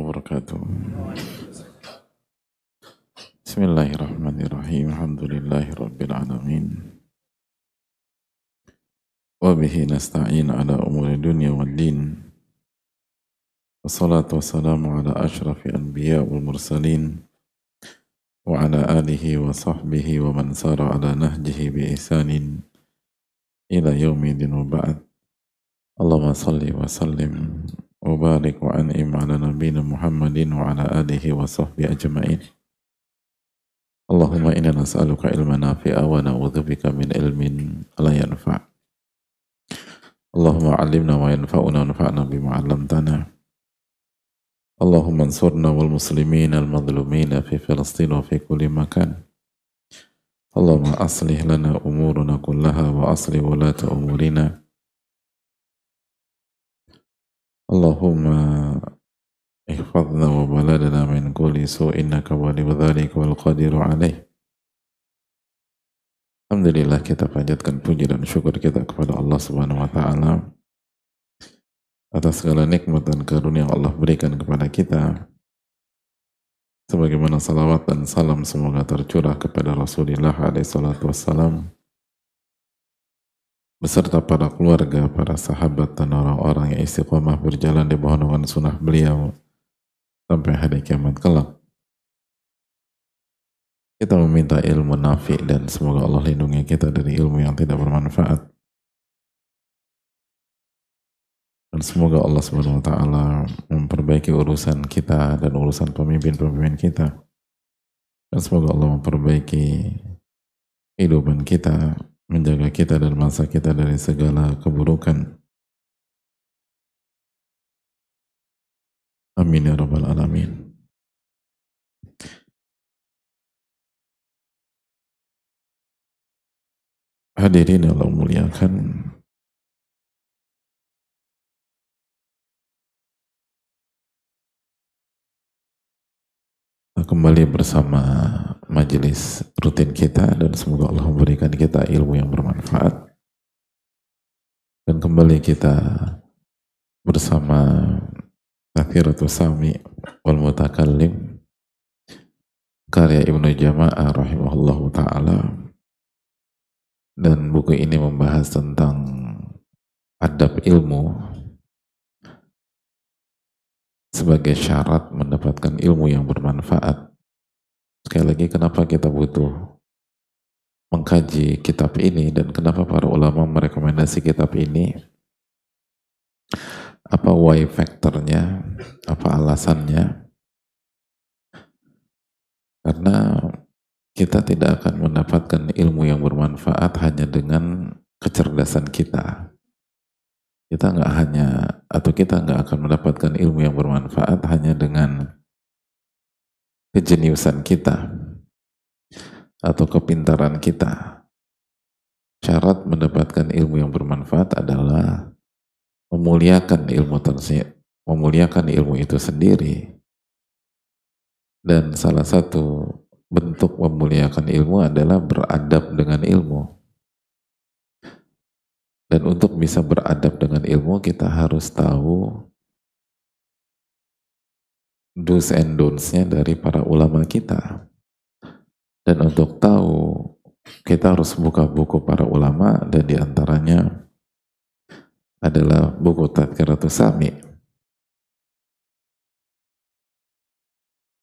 wabarakatuh. Bismillahirrahmanirrahim. Alhamdulillahirabbil alamin. Wa bihi nasta'in ala umuri dunya waddin. Wassalatu wassalamu ala asyrafil anbiya wal mursalin wa ala alihi wa sahbihi wa man sara ala nahjihi bi ihsanin ila yaumidin wa ba'd. Allahumma salli wa sallim wa barik wa an'im ala nabiyina Muhammadin wa ala alihi wa sahbihi ajma'in. Allahumma inna nas'aluka ilman nafi'a wa na'udzubika min ilmin la yanfa'. Allahumma 'allimna ma yanfa'una wanfa'na bima 'allamtana. Allahumma ansurna wal muslimin al madhlumin fi Filistin wa fi kulli makan. Allahumma aslih lana umurana kullaha wa aslih wulata umurina. Allahumma ihfadna wa baladana min kulli su'in innaka waliyyu dzalika wal qadiru alaih. Alhamdulillah, kita panjatkan puji dan syukur kita kepada Allah Subhanahu wa taala atas segala nikmat dan karunia yang Allah berikan kepada kita. Sebagaimana salawat dan salam semoga tercurah kepada Rasulullah alaihi salatu wassalam beserta para keluarga, para sahabat dan orang-orang yang istiqomah berjalan di bawah naungan sunnah beliau sampai hari kiamat kelak. Kita meminta ilmu nafi dan semoga Allah lindungi kita dari ilmu yang tidak bermanfaat. Dan semoga Allah Subhanahu wa taala memperbaiki urusan kita dan urusan pemimpin-pemimpin kita. Dan semoga Allah memperbaiki kehidupan kita, menjaga kita dan masa kita dari segala keburukan. Amin ya rabbal alamin. Hadirin yang Allah muliakan, kembali bersama majelis rutin kita dan semoga Allah memberikan kita ilmu yang bermanfaat. Dan kembali kita bersama Tadhkiratus Sami wal Mutakallim karya Ibnu Jama'ah rahimahullahu ta'ala. Dan buku ini membahas tentang adab ilmu sebagai syarat mendapatkan ilmu yang bermanfaat. Sekali lagi, kenapa kita butuh mengkaji kitab ini dan kenapa para ulama merekomendasi kitab ini? Apa why factornya? Apa alasannya? Karena kita tidak akan mendapatkan ilmu yang bermanfaat hanya dengan kecerdasan kita. Kita nggak akan mendapatkan ilmu yang bermanfaat hanya dengan kejeniusan kita atau kepintaran kita. Syarat mendapatkan ilmu yang bermanfaat adalah memuliakan ilmu itu sendiri. Dan salah satu bentuk memuliakan ilmu adalah beradab dengan ilmu. Dan untuk bisa beradab dengan ilmu, kita harus tahu do's and don'ts-nya dari para ulama kita. Dan untuk tahu, kita harus buka buku para ulama, dan diantaranya adalah buku Tadhkiratus Sami.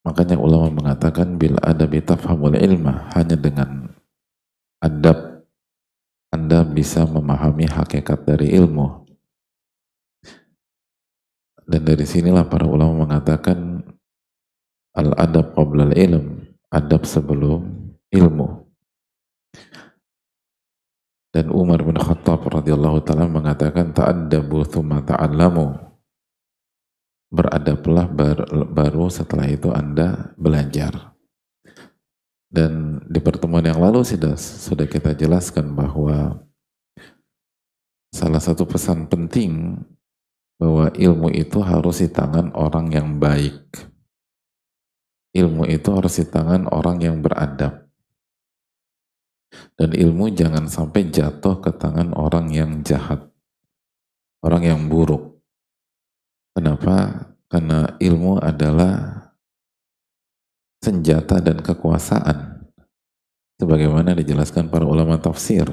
Makanya ulama mengatakan bil adabi tafhamul ilma, hanya dengan adab Anda bisa memahami hakikat dari ilmu. Dan dari sinilah para ulama mengatakan al-adab qabla al-ilm, adab sebelum ilmu. Dan Umar bin Khattab radhiyallahu ta'ala mengatakan ta'addabu thumma ta'allamu, beradablah baru setelah itu Anda belajar. Dan di pertemuan yang lalu sudah kita jelaskan bahwa salah satu pesan penting bahwa ilmu itu harus di tangan orang yang baik. Ilmu itu harus di tangan orang yang beradab. Dan ilmu jangan sampai jatuh ke tangan orang yang jahat, orang yang buruk. Kenapa? Karena ilmu adalah senjata dan kekuasaan, sebagaimana dijelaskan para ulama tafsir.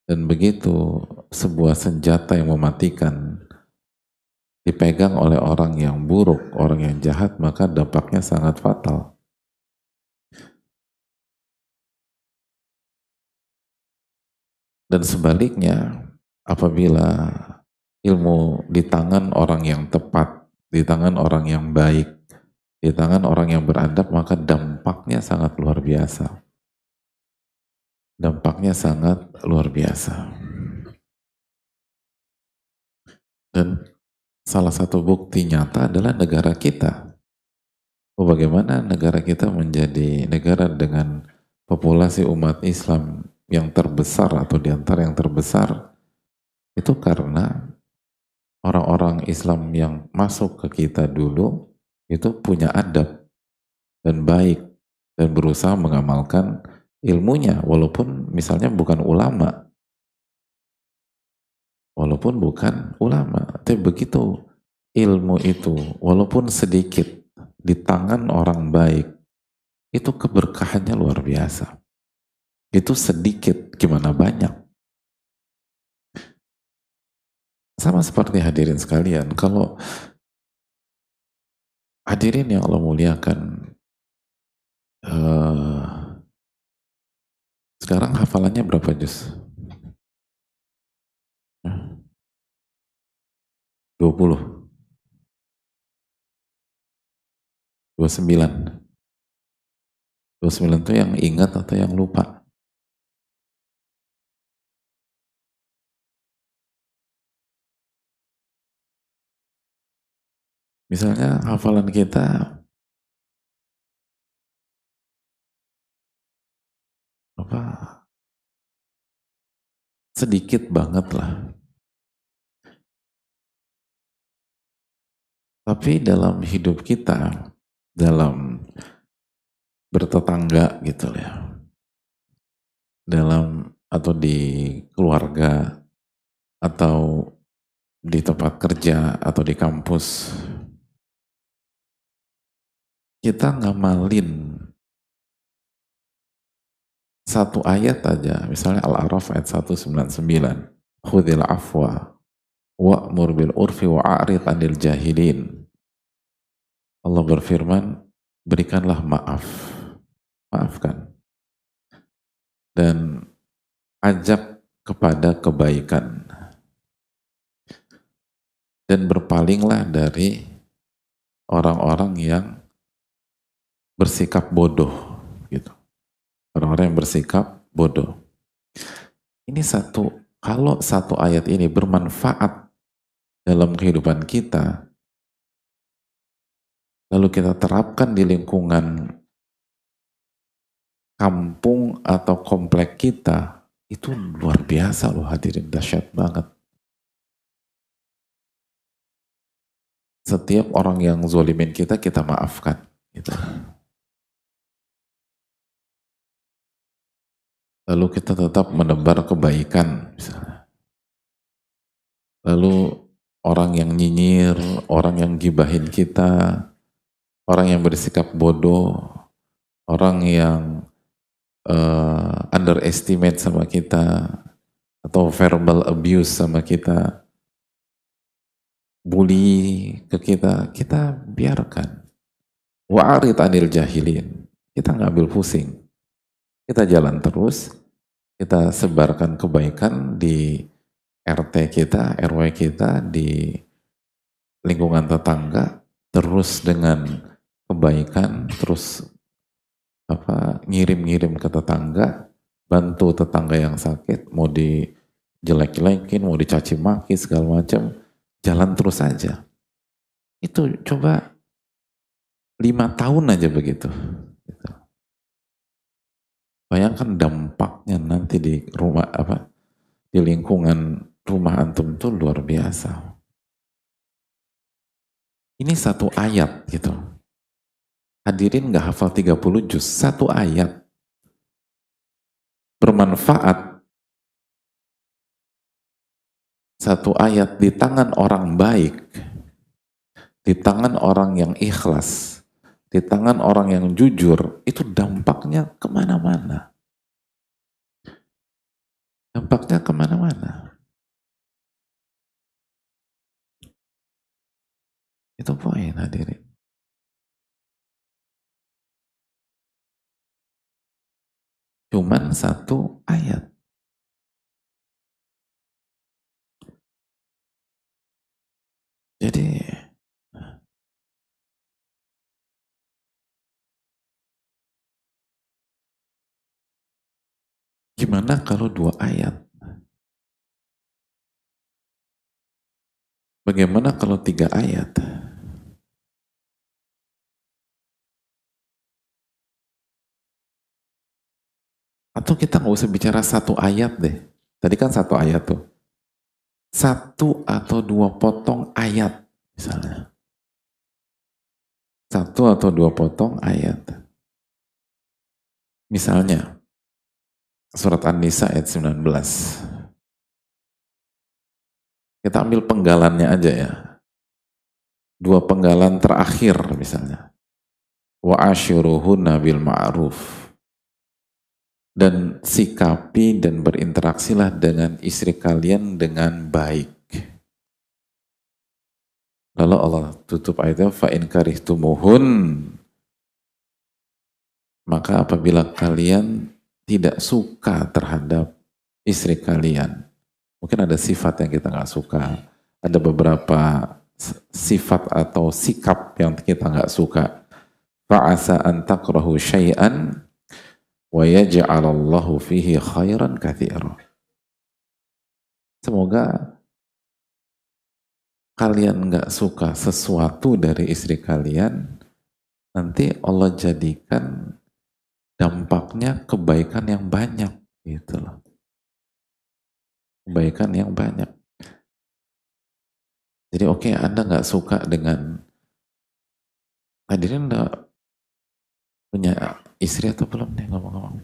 Dan begitu sebuah senjata yang mematikan dipegang oleh orang yang buruk, orang yang jahat, maka dampaknya sangat fatal. Dan sebaliknya, apabila ilmu di tangan orang yang tepat, di tangan orang yang baik, di tangan orang yang beradab, maka dampaknya sangat luar biasa. Dampaknya sangat luar biasa. Dan salah satu bukti nyata adalah negara kita. Bagaimana negara kita menjadi negara dengan populasi umat Islam yang terbesar atau di antara yang terbesar, itu karena orang-orang Islam yang masuk ke kita dulu itu punya adab dan baik dan berusaha mengamalkan ilmunya, walaupun misalnya bukan ulama, tapi begitu ilmu itu walaupun sedikit di tangan orang baik, itu keberkahannya luar biasa. Itu sedikit, gimana banyak. Sama seperti hadirin sekalian, kalau hadirin yang Allah muliakan, sekarang hafalannya berapa juz? 20, 29. 29 itu yang ingat atau yang lupa? Misalnya hafalan kita apa sedikit banget lah. Tapi dalam hidup kita, dalam bertetangga gitu ya, dalam atau di keluarga, atau di tempat kerja, atau di kampus, kita ngamalin satu ayat aja, misalnya Al-A'raf ayat 199, khudhil afwa wa'mur bil urfi wa'arid 'anil jahilin. Allah berfirman, berikanlah maaf, maafkan, dan ajak kepada kebaikan, dan berpalinglah dari orang-orang yang bersikap bodoh gitu. Orang-orang yang bersikap bodoh. Ini kalau satu ayat ini bermanfaat dalam kehidupan kita, lalu kita terapkan di lingkungan kampung atau komplek kita, itu luar biasa loh hadirin, dahsyat banget. Setiap orang yang zolimin kita, kita maafkan. Gitu. Lalu kita tetap menebar kebaikan. Misalnya. Lalu orang yang nyinyir, orang yang gibahin kita, orang yang bersikap bodoh, orang yang underestimate sama kita, atau verbal abuse sama kita, bully ke kita, kita biarkan. Wa'arid 'anil jahilin. Kita nggak ambil pusing. Kita jalan terus, kita sebarkan kebaikan di RT kita, RW kita, di lingkungan tetangga, terus dengan kebaikan, terus ngirim-ngirim ke tetangga, bantu tetangga yang sakit, mau dijelek-jelekin, mau dicaci maki segala macam, jalan terus aja. Itu coba 5 tahun aja begitu. Bayangkan dampaknya nanti di rumah di lingkungan rumah antum itu luar biasa. Ini satu ayat gitu. Hadirin nggak hafal 30 juz, satu ayat bermanfaat, satu ayat di tangan orang baik, di tangan orang yang ikhlas, di tangan orang yang jujur, itu dampaknya kemana-mana. Dampaknya kemana-mana. Itu poin hadirin. Cuman satu ayat. Jadi gimana kalau 2 ayat? Bagaimana kalau 3 ayat? Atau kita nggak usah bicara 1 ayat deh. Tadi kan 1 ayat tuh. 1 atau 2 potong ayat misalnya. 1 atau 2 potong ayat. Misalnya surat An-Nisa ayat 19. Kita ambil penggalannya aja ya. 2 penggalan terakhir misalnya. Wa ashiruhunna bil ma'ruf. Dan sikapi dan berinteraksilah dengan istri kalian dengan baik. Lalu Allah tutup ayatnya, fa'in karihtumuhun. Maka apabila kalian tidak suka terhadap istri kalian, mungkin ada sifat yang kita nggak suka, ada beberapa sifat atau sikap yang kita nggak suka. Fa'asa an takrahu syai'an wa yaj'alallahu fihi khairan katsira. Semoga kalian nggak suka sesuatu dari istri kalian, nanti Allah jadikan dampaknya kebaikan yang banyak, gitu loh. Kebaikan yang banyak. Jadi oke, Anda nggak suka dengan, hadirin udah punya istri atau belum nih ngomong-ngomong?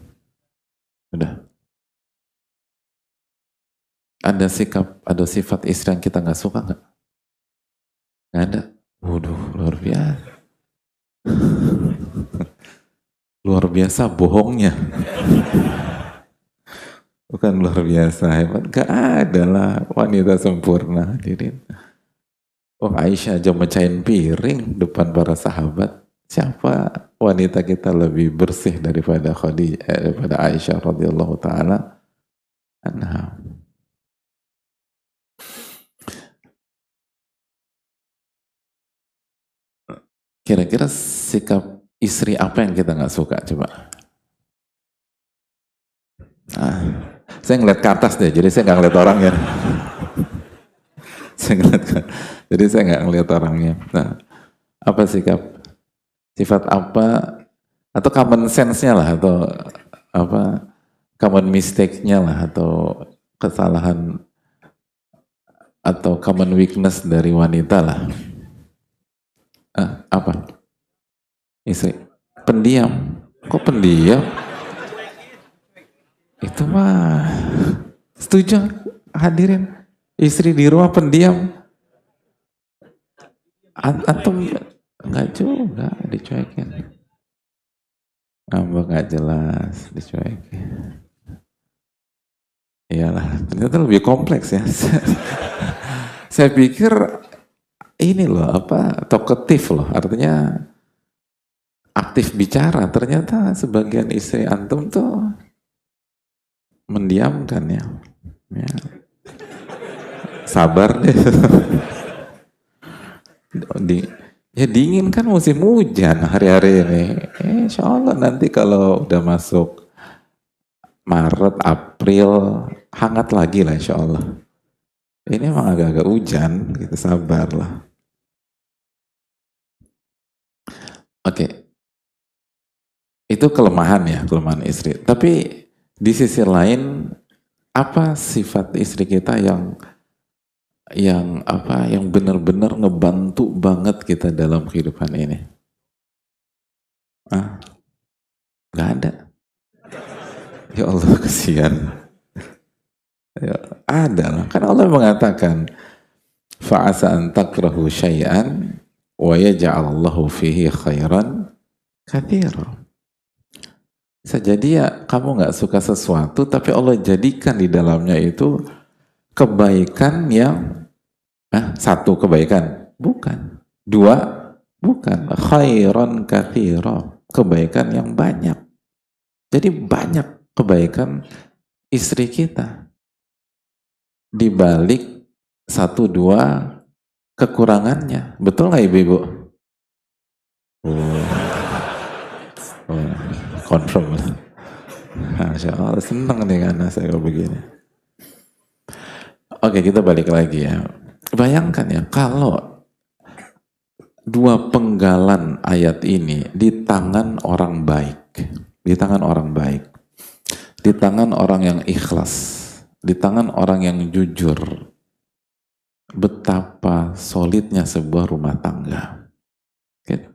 Udah. Ada sikap, ada sifat istri yang kita nggak suka nggak? Nggak ada. Waduh, luar biasa. Luar biasa bohongnya. Bukan luar biasa hebat. Gak ada lah wanita sempurna, hadirin. Oh, Aisyah aja mecahin piring depan para sahabat. Siapa wanita kita lebih bersih daripada daripada Aisyah radhiyallahu taala anha. Kira-kira sikap istri apa yang kita nggak suka coba? Nah, saya ngeliat ke atas deh, jadi saya nggak ngeliat orangnya. Jadi saya nggak ngeliat orangnya. Nah, apa sikap, sifat apa, atau common sense-nya lah, atau apa, common mistake-nya lah, atau kesalahan, atau common weakness dari wanita lah. Apa? Istri pendiam. Kok pendiam? Itu mah setuju hadirin. Istri di rumah pendiam. Antum nggak juga dicuekin. Ngambek nggak jelas dicuekin. Iyalah, ternyata lebih kompleks ya. Saya pikir ini loh apa talkative loh, artinya aktif bicara. Ternyata sebagian istri antum tuh mendiamkan ya. Sabar deh. Ya dingin kan musim hujan hari-hari ini. Insya Allah nanti kalau udah masuk Maret, April, hangat lagi lah insya Allah. Ini emang agak-agak hujan, kita sabar lah. Oke. Itu kelemahan ya, kelemahan istri. Tapi di sisi lain, apa sifat istri kita yang benar-benar ngebantu banget kita dalam kehidupan ini? Gak ada. Ya Allah, kesian. Ya, ada lah. Kan Allah mengatakan, fa'asa an takrahu syai'an wa yaj'alallahu fihi khairan katsira. Bisa jadi ya kamu nggak suka sesuatu, tapi Allah jadikan di dalamnya itu kebaikan yang satu kebaikan, bukan. Dua, bukan. Khairan katsira, kebaikan yang banyak. Jadi banyak kebaikan istri kita di balik satu dua kekurangannya. Betul nggak ibu-ibu? Oh, confirm. Masya Allah, senang nih karena saya kalau begini. Oke, kita balik lagi ya. Bayangkan ya, kalau dua penggalan ayat ini di tangan orang baik, di tangan orang baik, di tangan orang yang ikhlas, di tangan orang yang jujur, betapa solidnya sebuah rumah tangga. Gitu.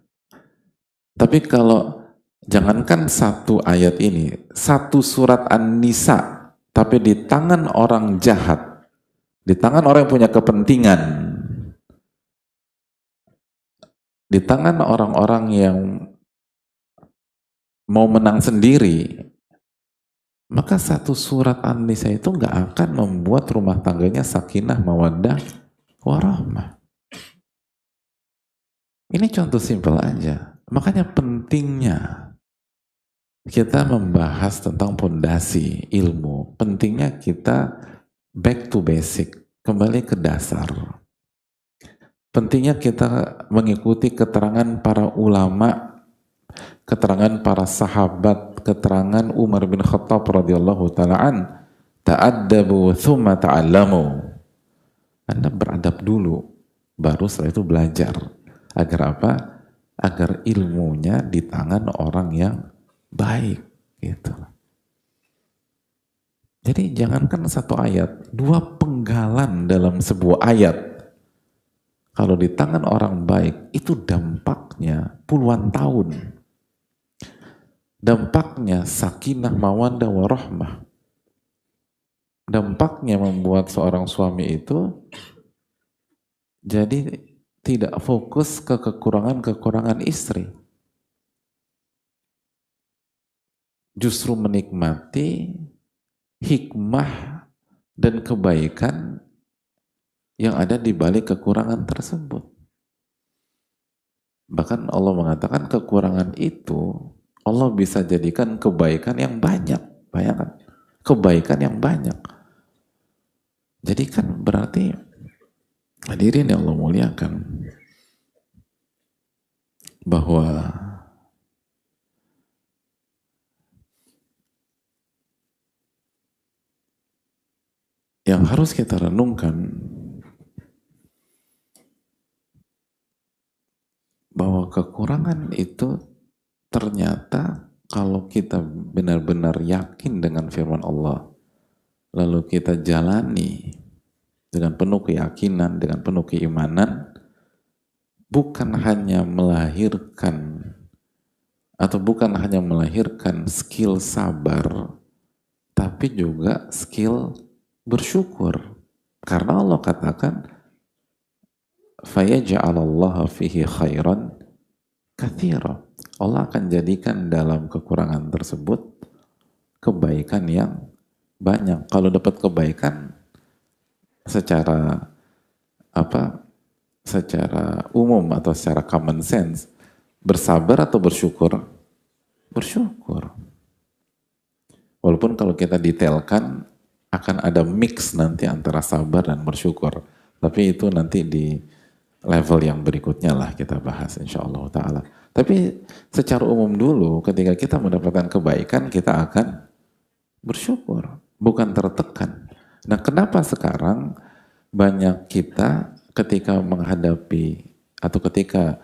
Tapi kalau jangankan satu ayat ini, satu surat An-Nisa, tapi di tangan orang jahat, di tangan orang yang punya kepentingan, di tangan orang-orang yang mau menang sendiri, maka satu surat An-Nisa itu nggak akan membuat rumah tangganya sakinah, mawaddah, warahmah. Ini contoh simpel aja. Makanya pentingnya kita membahas tentang pondasi ilmu. Pentingnya kita back to basic, kembali ke dasar. Pentingnya kita mengikuti keterangan para ulama, keterangan para sahabat, keterangan Umar bin Khattab radhiyallahu taala an, ta'addabu thumma ta'allamu. Anda beradab dulu, baru setelah itu belajar. Agar apa? Agar ilmunya di tangan orang yang baik, gitu. Jadi jangankan satu ayat, dua penggalan dalam sebuah ayat, kalau di tangan orang baik, itu dampaknya puluhan tahun. Dampaknya sakinah, mawaddah, warahmah. Dampaknya membuat seorang suami itu jadi tidak fokus ke kekurangan-kekurangan istri. Justru menikmati hikmah dan kebaikan yang ada di balik kekurangan tersebut. Bahkan Allah mengatakan kekurangan itu Allah bisa jadikan kebaikan yang banyak. Bayangkan, kebaikan yang banyak. Jadi kan berarti hadirin yang Allah muliakan, bahwa yang harus kita renungkan bahwa kekurangan itu ternyata kalau kita benar-benar yakin dengan firman Allah, lalu kita jalani dengan penuh keyakinan, dengan penuh keimanan, bukan hanya melahirkan atau bukan hanya melahirkan skill sabar, tapi juga skill bersyukur. Karena Allah katakan, fayaj'alallaha fihi khairan katsira. Allah akan jadikan dalam kekurangan tersebut kebaikan yang banyak. Kalau dapat kebaikan secara apa? Secara umum atau secara common sense, bersabar atau bersyukur? Bersyukur. Walaupun kalau kita detailkan akan ada mix nanti antara sabar dan bersyukur. Tapi itu nanti di level yang berikutnya lah kita bahas insyaallah ta'ala. Tapi secara umum dulu ketika kita mendapatkan kebaikan kita akan bersyukur, bukan tertekan. Nah kenapa sekarang banyak kita ketika menghadapi atau ketika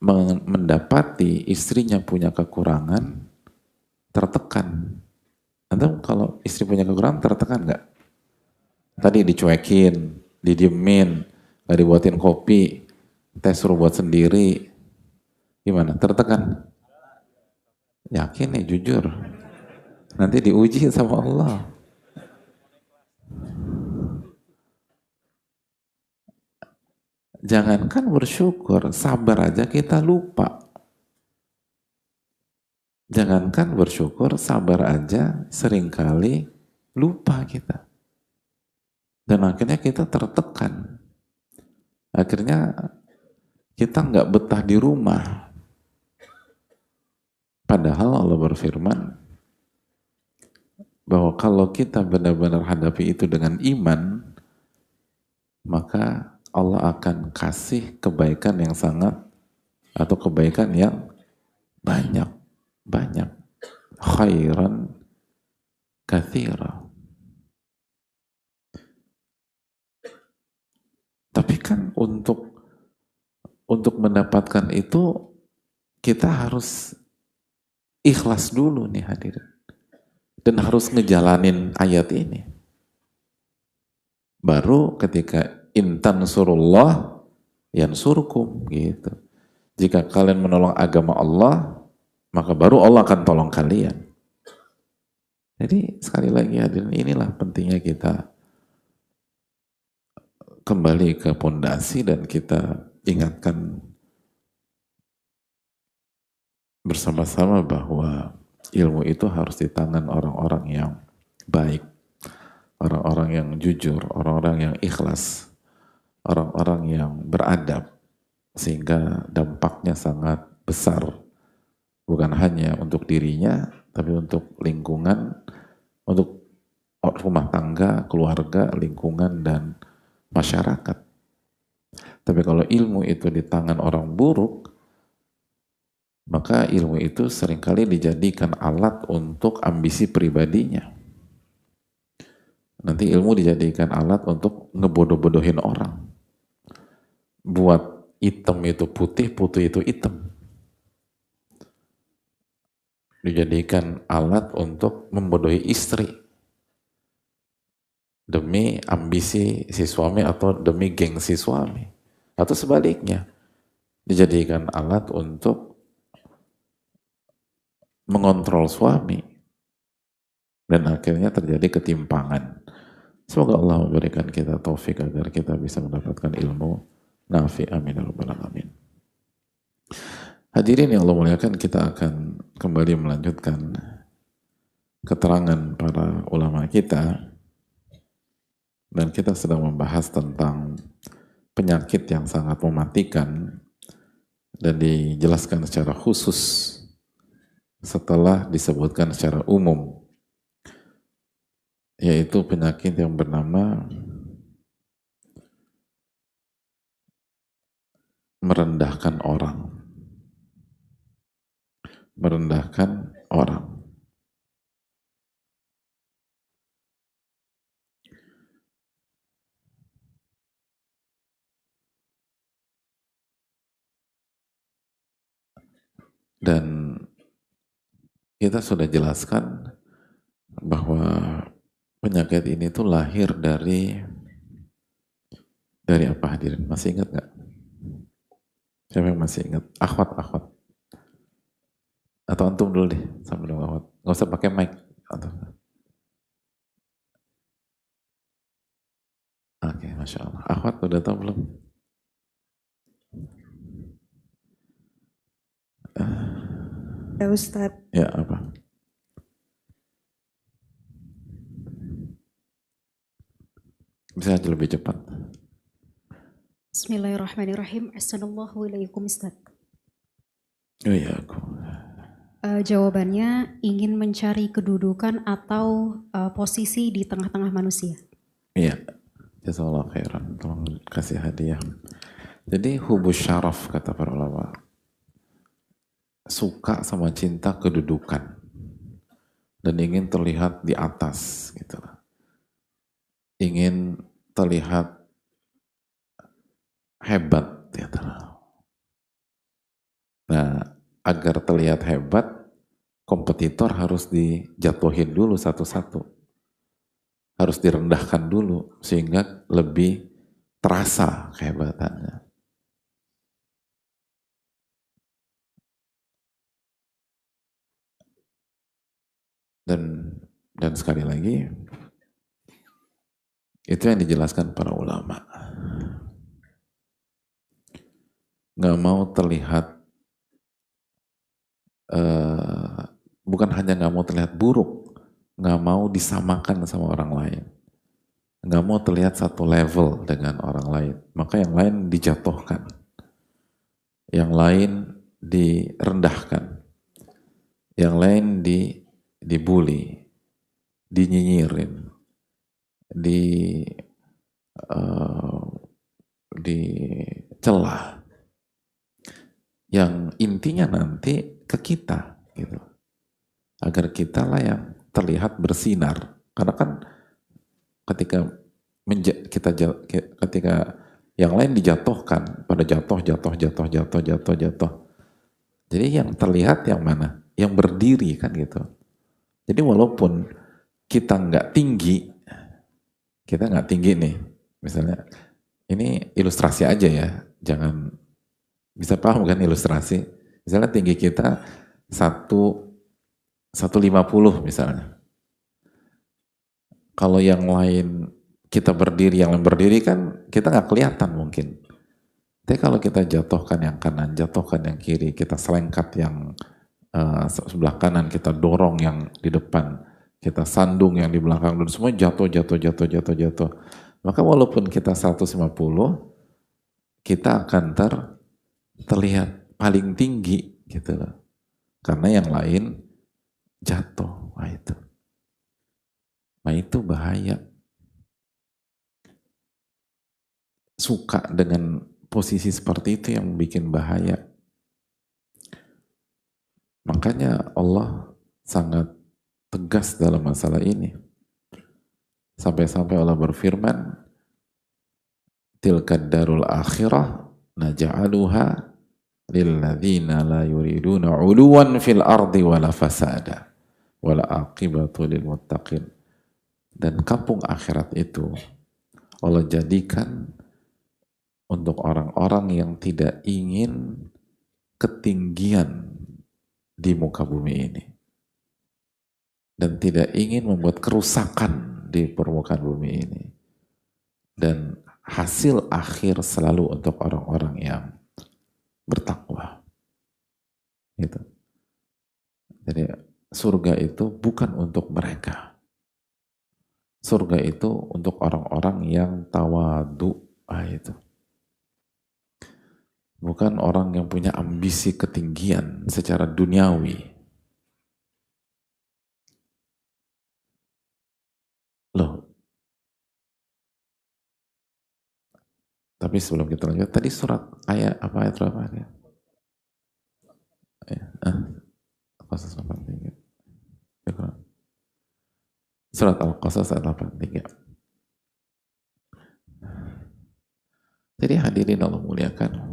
mendapati istrinya punya kekurangan tertekan. Atau kalau istri punya kekurangan tertekan nggak? Tadi dicuekin, didiemin, nggak dibuatin kopi, teh suruh buat sendiri, gimana? Tertekan? Yakin nih, jujur. Nanti diuji sama Allah. Jangankan bersyukur, sabar aja kita lupa. Jangankan bersyukur, sabar aja seringkali lupa kita. Dan akhirnya kita tertekan. Akhirnya kita nggak betah di rumah. Padahal Allah berfirman bahwa kalau kita benar-benar hadapi itu dengan iman, maka Allah akan kasih kebaikan yang sangat, atau kebaikan yang banyak, banyak. Khairan katsira. Tapi kan untuk mendapatkan itu kita harus ikhlas dulu nih hadirin. Dan harus ngejalanin ayat ini. Baru ketika intan surullah yansurkum gitu. Jika kalian menolong agama Allah, maka baru Allah akan tolong kalian. Jadi sekali lagi hadirin, inilah pentingnya kita kembali ke pondasi dan kita ingatkan bersama-sama bahwa ilmu itu harus di tangan orang-orang yang baik, orang-orang yang jujur, orang-orang yang ikhlas, orang-orang yang beradab, sehingga dampaknya sangat besar, bukan hanya untuk dirinya, tapi untuk lingkungan, untuk rumah tangga, keluarga, lingkungan, dan masyarakat. Tapi kalau ilmu itu di tangan orang buruk, maka ilmu itu seringkali dijadikan alat untuk ambisi pribadinya. Nanti ilmu dijadikan alat untuk ngebodoh-bodohin orang. Buat hitam itu putih, putih itu hitam. Dijadikan alat untuk membodohi istri. Demi ambisi si suami atau demi gengsi suami. Atau sebaliknya. Dijadikan alat untuk mengontrol suami, dan akhirnya terjadi ketimpangan. Semoga Allah memberikan kita taufik agar kita bisa mendapatkan ilmu nafi. Amin ya rabbal alamin. Hadirin yang Allah muliakan, kita akan kembali melanjutkan keterangan para ulama kita, dan kita sedang membahas tentang penyakit yang sangat mematikan dan dijelaskan secara khusus setelah disebutkan secara umum, yaitu penyakit yang bernama merendahkan orang. Merendahkan orang. Dan kita sudah jelaskan bahwa penyakit ini tuh lahir dari apa hadirin? Masih ingat nggak? Siapa yang masih ingat? Akhwat. Atau antum dulu deh, sambil dulu akhwat. Nggak usah pakai mic. Oke, Masya Allah. Akhwat udah tahu belum? Ya Ustadz. Ya, apa? Bisa aja lebih cepat. Bismillahirrahmanirrahim. Assalamualaikum Ustadz. Oh iya, aku. Jawabannya ingin mencari kedudukan atau posisi di tengah-tengah manusia. Iya, jazakallah khairan. Tolong kasih hadiah. Jadi hubus syaraf kata para ulama. Suka sama cinta kedudukan dan ingin terlihat di atas gitu. Ingin terlihat hebat gitu. Nah, agar terlihat hebat, kompetitor harus dijatuhin dulu satu-satu. Harus direndahkan dulu sehingga lebih terasa kehebatannya. Dan sekali lagi, itu yang dijelaskan para ulama. nggak mau terlihat, bukan hanya nggak mau terlihat buruk, nggak mau disamakan sama orang lain, nggak mau terlihat satu level dengan orang lain, maka yang lain dijatuhkan, yang lain direndahkan, yang lain dibully, dinyinyirin, di uh, dicela, yang intinya nanti ke kita gitu, agar kita lah yang terlihat bersinar. Karena kan ketika ketika yang lain dijatuhkan, pada jatuh, jadi yang terlihat yang mana, yang berdiri kan gitu. Jadi walaupun kita nggak tinggi nih, misalnya ini ilustrasi aja ya, jangan, bisa paham kan ilustrasi, misalnya tinggi kita 150 misalnya. Kalau yang lain kita berdiri, yang lain berdiri kan kita nggak kelihatan mungkin. Tapi kalau kita jatuhkan yang kanan, jatuhkan yang kiri, kita selengkat yang sebelah kanan, kita dorong yang di depan, kita sandung yang di belakang, dan semua jatuh. Maka walaupun kita 150, kita akan terlihat paling tinggi gitu loh. Karena yang lain jatuh. Nah itu bahaya. Suka dengan posisi seperti itu yang bikin bahaya. Makanya Allah sangat tegas dalam masalah ini. Sampai-sampai Allah berfirman, tilkad darul akhirah naja'aluha lilladzina la yuriduna 'uluwan fil ardi wala fasada wala aqibatu lil muttaqin. Dan kampung akhirat itu Allah jadikan untuk orang-orang yang tidak ingin ketinggian di muka bumi ini dan tidak ingin membuat kerusakan di permukaan bumi ini, dan hasil akhir selalu untuk orang-orang yang bertakwa gitu. Jadi surga itu bukan untuk mereka, surga itu untuk orang-orang yang tawadu, itu bukan orang yang punya ambisi ketinggian secara duniawi. Loh, tapi sebelum kita lanjut, tadi surat ayat berapa ya? Al-Qasas 83. Surat Al-Qasas ayat 83. Jadi hadirin Allah muliakan,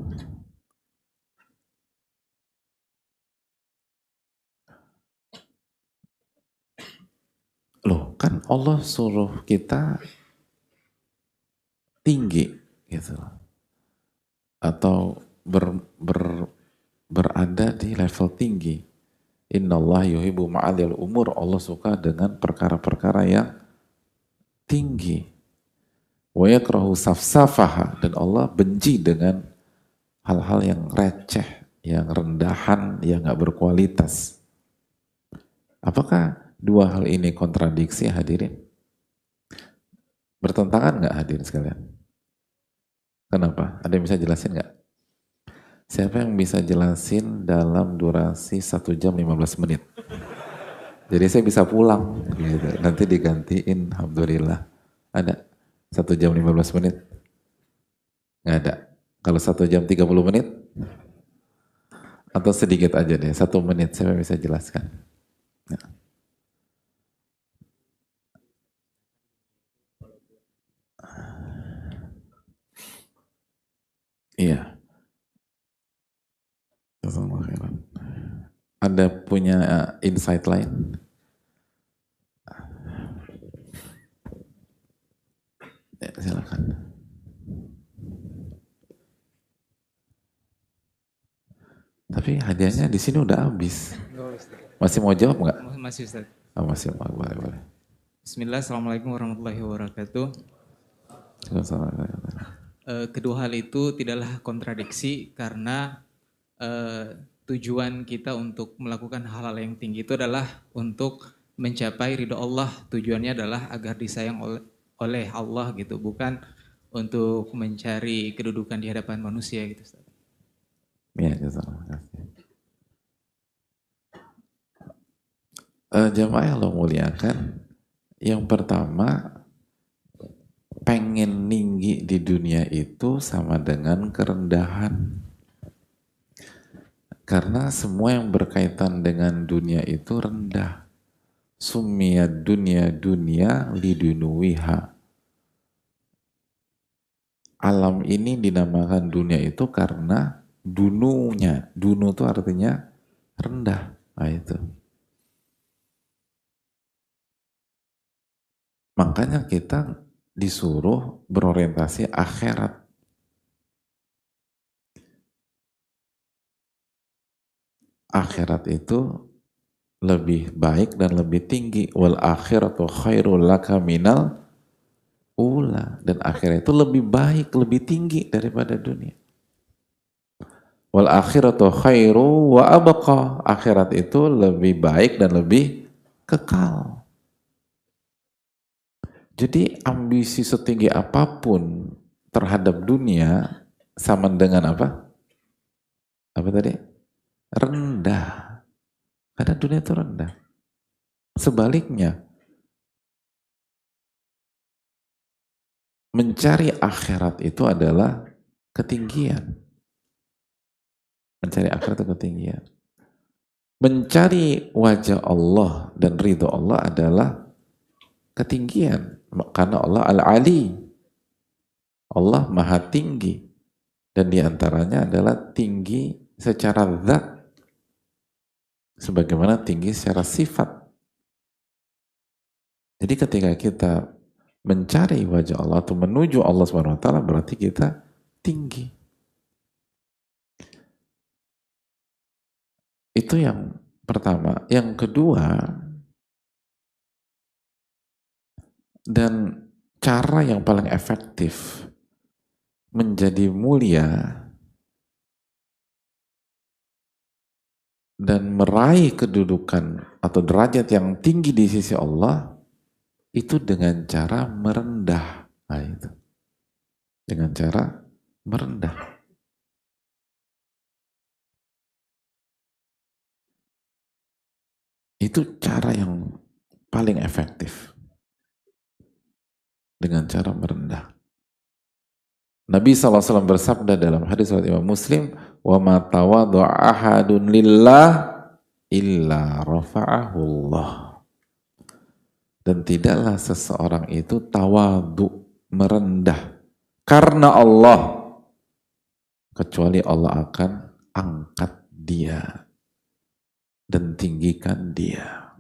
loh kan Allah suruh kita tinggi gitu, atau berada di level tinggi. Innallaha yuhibbu ma'alil umur, Allah suka dengan perkara-perkara yang tinggi. Wa yakrahu safsafaha, dan Allah benci dengan hal-hal yang receh, yang rendahan, yang gak berkualitas. Apakah dua hal ini kontradiksi hadirin? Bertentangan gak hadirin sekalian? Kenapa? Ada yang bisa jelasin gak? Siapa yang bisa jelasin dalam durasi 1 jam 15 menit? Jadi saya bisa pulang gitu. Nanti digantiin, alhamdulillah. Ada 1 jam 15 menit? Nggak ada. Kalau 1 jam 30 menit? Atau sedikit aja deh, 1 menit saya bisa jelaskan. Ya. Iya. Ada punya insight lain? Ya, silakan. Tapi hadiahnya di sini udah habis. Masih mau jawab nggak? Masih Ustaz. Oh, masih mau, boleh. Bismillah, Assalamualaikum warahmatullahi wabarakatuh. kedua hal itu tidaklah kontradiksi karena tujuan kita untuk melakukan hal-hal yang tinggi itu adalah untuk mencapai ridho Allah. Tujuannya adalah agar disayang oleh Allah gitu, bukan untuk mencari kedudukan di hadapan manusia gitu. Ya, jazakallah. Jamaah yang Allah muliakan, yang pertama, pengen tinggi di dunia itu sama dengan kerendahan. Karena semua yang berkaitan dengan dunia itu rendah. Sumiyad dunia dunia lidunuwiha. Alam ini dinamakan dunia itu karena dununya. Dunu itu artinya rendah. Nah itu. Makanya kita disuruh berorientasi akhirat. Akhirat itu lebih baik dan lebih tinggi. Wal akhiratu khairul laka minal ula. Dan akhirat itu lebih baik, lebih tinggi daripada dunia. Wal akhiratu khairu wa abqa. Akhirat itu lebih baik dan lebih kekal. Jadi ambisi setinggi apapun terhadap dunia sama dengan apa? Apa tadi? Rendah. Karena dunia itu rendah. Sebaliknya, mencari akhirat itu adalah ketinggian. Mencari akhirat itu ketinggian. Mencari wajah Allah dan ridho Allah adalah ketinggian. Karena Allah Al-Ali. Allah maha tinggi. Dan diantaranya adalah tinggi secara zat. Sebagaimana tinggi secara sifat. Jadi ketika kita mencari wajah Allah atau menuju Allah SWT berarti kita tinggi. Itu yang pertama. Yang kedua, dan cara yang paling efektif menjadi mulia dan meraih kedudukan atau derajat yang tinggi di sisi Allah itu dengan cara merendah. Nah, itu. Dengan cara merendah. Itu cara yang paling efektif. Dengan cara merendah. Nabi SAW bersabda dalam hadis riwayat Imam Muslim, "Wa ma tawadhu'a ahadun lillah illa rafa'ahu Allah." Dan tidaklah seseorang itu tawadhu, merendah karena Allah, kecuali Allah akan angkat dia dan tinggikan dia.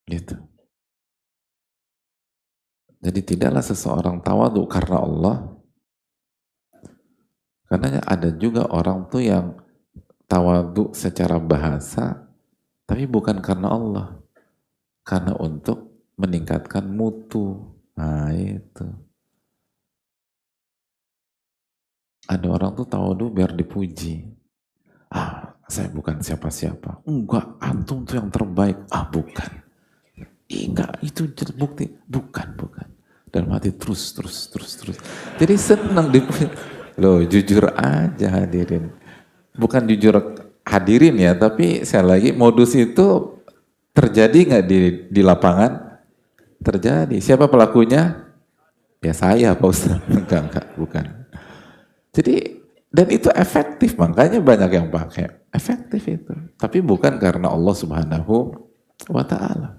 Gitu. Jadi tidaklah seseorang tawadhu karena Allah, karena ada juga orang tuh yang tawadhu secara bahasa, tapi bukan karena Allah, karena untuk meningkatkan mutu. Nah itu. Ada orang tuh tawadhu biar dipuji. Ah, saya bukan siapa-siapa. Enggak, antum tuh yang terbaik. Ah, bukan. Enggak, itu bukti. Bukan. Dalam hati terus. Jadi senang dipuji. Loh, jujur aja hadirin. Bukan jujur hadirin ya, tapi saya lagi modus itu terjadi nggak di lapangan? Terjadi. Siapa pelakunya? Ya saya, Pak Ustaz. Enggak, bukan. Jadi, dan itu efektif, makanya banyak yang pakai. Efektif itu. Tapi bukan karena Allah Subhanahu wa Ta'ala.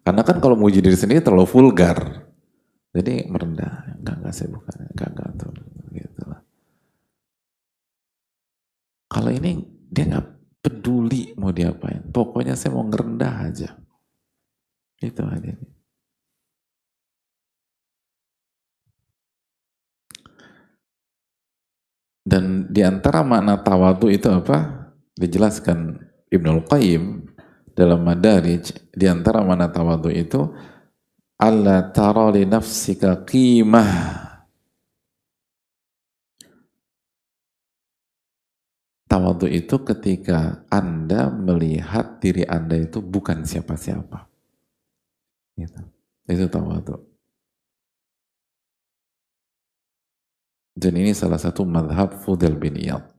Karena kan kalau muji diri sendiri terlalu vulgar. Jadi merendah. Enggak, saya bukan. Enggak, tuh. Gitu lah. Kalau ini, dia nggak peduli mau diapain. Pokoknya saya mau ngerendah aja. Itu aja. Dan diantara makna tawadhu itu apa? Dijelaskan Ibnul Qayyim dalam Madarij, di antara mana tawadhu itu, alla tara li nafsika qimah. Tawadhu itu ketika Anda melihat diri Anda itu bukan siapa-siapa. Gitu. Itu tawadhu. Dan ini salah satu madhab Fudail bin Iyad.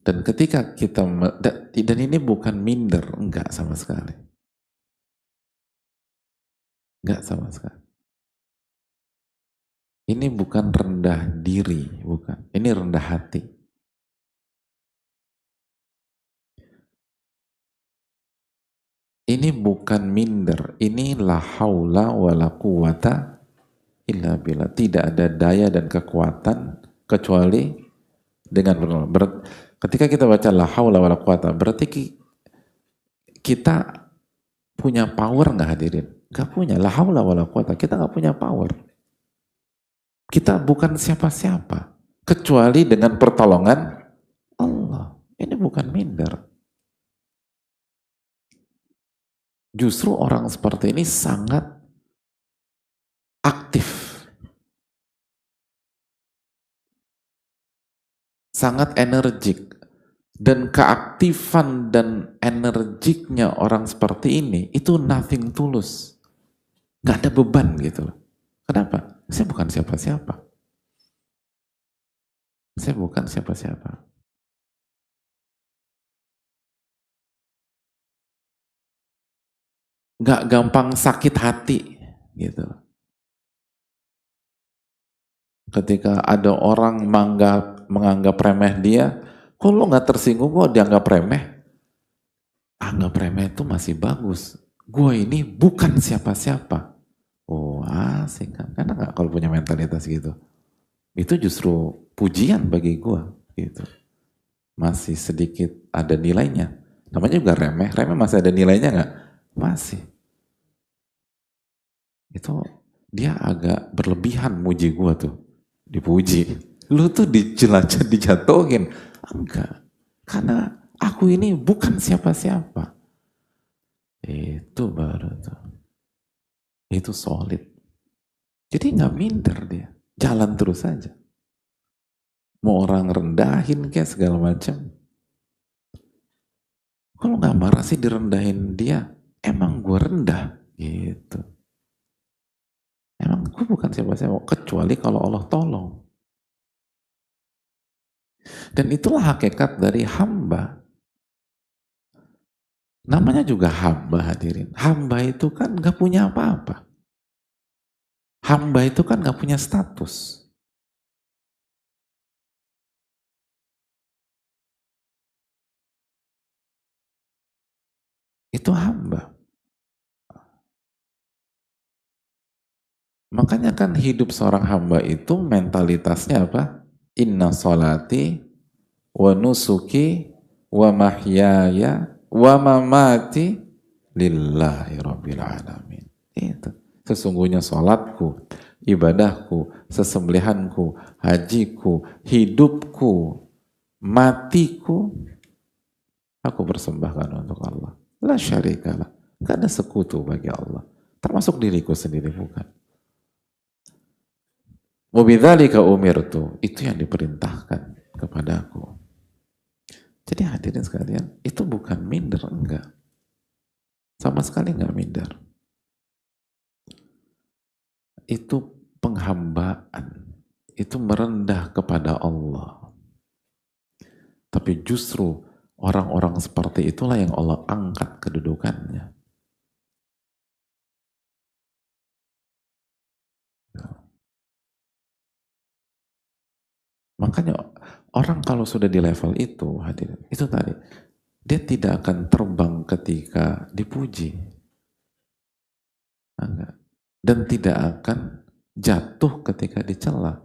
Dan ketika kita, dan ini bukan minder, enggak sama sekali. Enggak sama sekali. Ini bukan rendah diri, bukan. Ini rendah hati. Ini bukan minder, ini la haula wa la quwata illa billah. Tidak ada daya dan kekuatan kecuali dengan bernulis. Ketika kita baca la haula wa la quwata, berarti kita punya power nggak hadirin? Nggak punya. La haula wa la quwata, kita nggak punya power. Kita bukan siapa-siapa kecuali dengan pertolongan Allah. Ini bukan minder. Justru orang seperti ini sangat aktif, sangat energik, dan keaktifan dan energiknya orang seperti ini itu nothing tulus, nggak ada beban gitu loh. Kenapa? Saya bukan siapa-siapa. Saya bukan siapa-siapa. Nggak gampang sakit hati gitu. Ketika ada orang menganggap remeh dia, kok lo nggak tersinggung kok dianggap remeh? Anggap remeh itu masih bagus. Gue ini bukan siapa-siapa. Oh asik kan? Enak nggak kalau punya mentalitas gitu? Itu justru pujian bagi gue gitu. Masih sedikit ada nilainya. Namanya juga remeh. Remeh masih ada nilainya nggak? Masih. Itu dia agak berlebihan muji gue tuh. Dipuji. Lu tuh dijelajah, dijatuhin. Enggak. Karena aku ini bukan siapa-siapa. Itu baru tuh. Itu solid. Jadi nggak minder dia. Jalan terus aja. Mau orang rendahin kayak segala macam. Kalau nggak marah sih direndahin dia. Emang gue rendah. Gitu. Emang gue bukan siapa-siapa. Kecuali kalau Allah tolong. Dan itulah hakikat dari hamba. Namanya juga hamba hadirin. Hamba itu kan gak punya apa-apa. Hamba itu kan gak punya status. Itu hamba. Makanya kan hidup seorang hamba itu mentalitasnya apa? Inna solati wa nusuki wa mahyaya wa mamati lillahi rabbil alamin. Itu. Sesungguhnya sholatku, ibadahku, sesembelihanku, hajiku, hidupku, matiku, aku persembahkan untuk Allah. La syarikalah. Gak ada sekutu bagi Allah. Termasuk diriku sendiri bukan. Wabidzalika umirtu. Itu yang diperintahkan kepadaku. Jadi hadirin sekalian, itu bukan minder, enggak. Sama sekali enggak minder. Itu penghambaan. Itu merendah kepada Allah. Tapi justru orang-orang seperti itulah yang Allah angkat kedudukannya. Makanya orang kalau sudah di level itu, hadirin, itu tadi, dia tidak akan terbang ketika dipuji. Enggak. Dan tidak akan jatuh ketika dicela.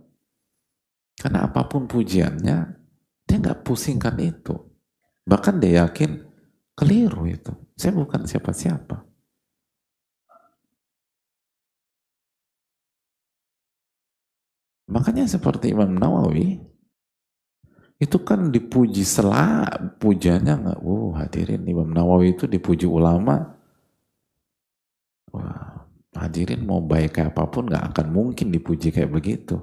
Karena apapun pujiannya, dia nggak pusingkan itu. Bahkan dia yakin keliru itu. Saya bukan siapa-siapa. Makanya seperti Imam Nawawi, Itu kan dipuji pujiannya nggak, hadirin Imam Nawawi itu dipuji ulama, wah hadirin mau baik kayak apapun nggak akan mungkin dipuji kayak begitu.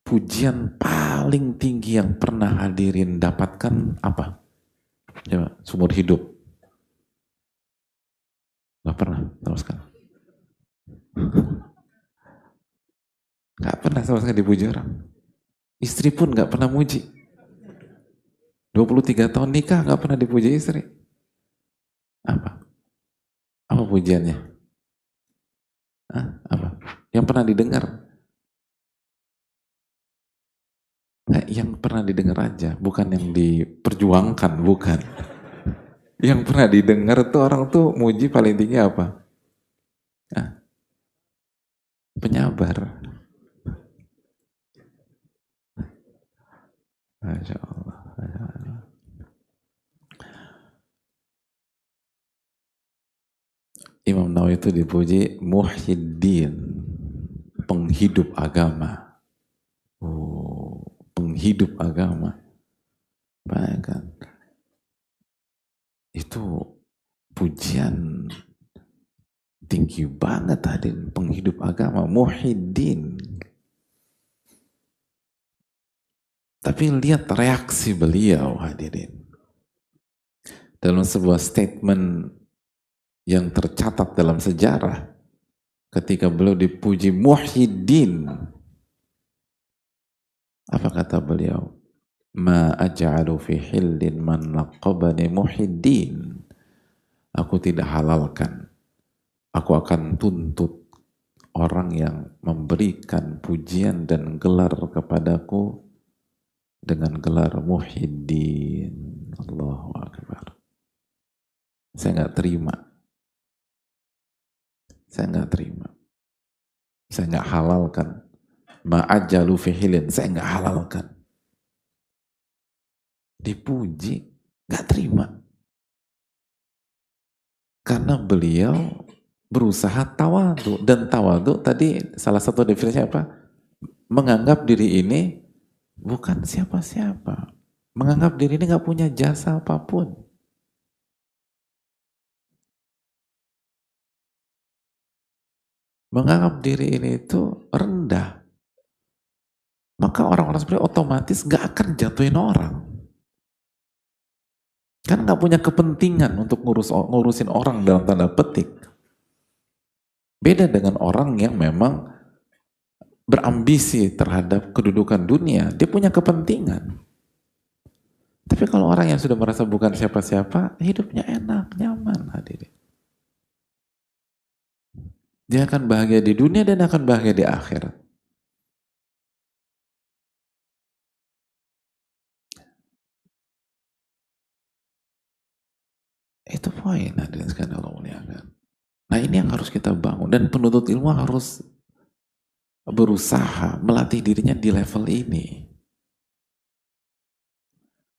Pujian paling tinggi yang pernah hadirin dapatkan apa? Coba, seumur hidup. Nggak pernah, sama sekali. Nggak pernah sama sekali dipuji orang. Istri pun nggak pernah muji. 23 tahun nikah nggak pernah dipuji istri. Apa? Apa pujiannya? Apa? Yang pernah didengar? Nah, yang pernah didengar aja, bukan yang diperjuangkan, bukan. Yang pernah didengar tuh orang tuh muji paling tinggi apa? Penyabar. Masya Allah. Imam Nawawi itu dipuji Muhyiddin, penghidup agama. Penghidup agama. Bayangkan. Itu pujian tinggi banget tadi, penghidup agama, Muhyiddin. Tapi lihat reaksi beliau, hadirin. Dalam sebuah statement yang tercatat dalam sejarah, ketika beliau dipuji Muhyiddin, apa kata beliau? Ma aj'alu fi hillin man laqabani Muhyiddin. Aku tidak halalkan. Aku akan tuntut orang yang memberikan pujian dan gelar kepadaku dengan gelar Muhyiddin. Allahu Akbar. Saya nggak terima. Saya nggak terima. Saya nggak halalkan. Ma'ajalu fihilin. Saya nggak halalkan. Dipuji, nggak terima. Karena beliau berusaha tawadu. Dan tawadu tadi salah satu definisinya apa? Menganggap diri ini bukan siapa-siapa. Menganggap diri ini nggak punya jasa apapun. Menganggap diri ini itu rendah. Maka orang-orang seperti otomatis gak akan jatuhin orang. Kan gak punya kepentingan untuk ngurusin orang dalam tanda petik. Beda dengan orang yang memang berambisi terhadap kedudukan dunia. Dia punya kepentingan. Tapi kalau orang yang sudah merasa bukan siapa-siapa, hidupnya enak, nyaman, hadirin. Dia akan bahagia di dunia dan akan bahagia di akhirat. Itu poin, hadirin sekalian Allah muliakan. Nah ini yang harus kita bangun. Dan penuntut ilmu harus berusaha melatih dirinya di level ini.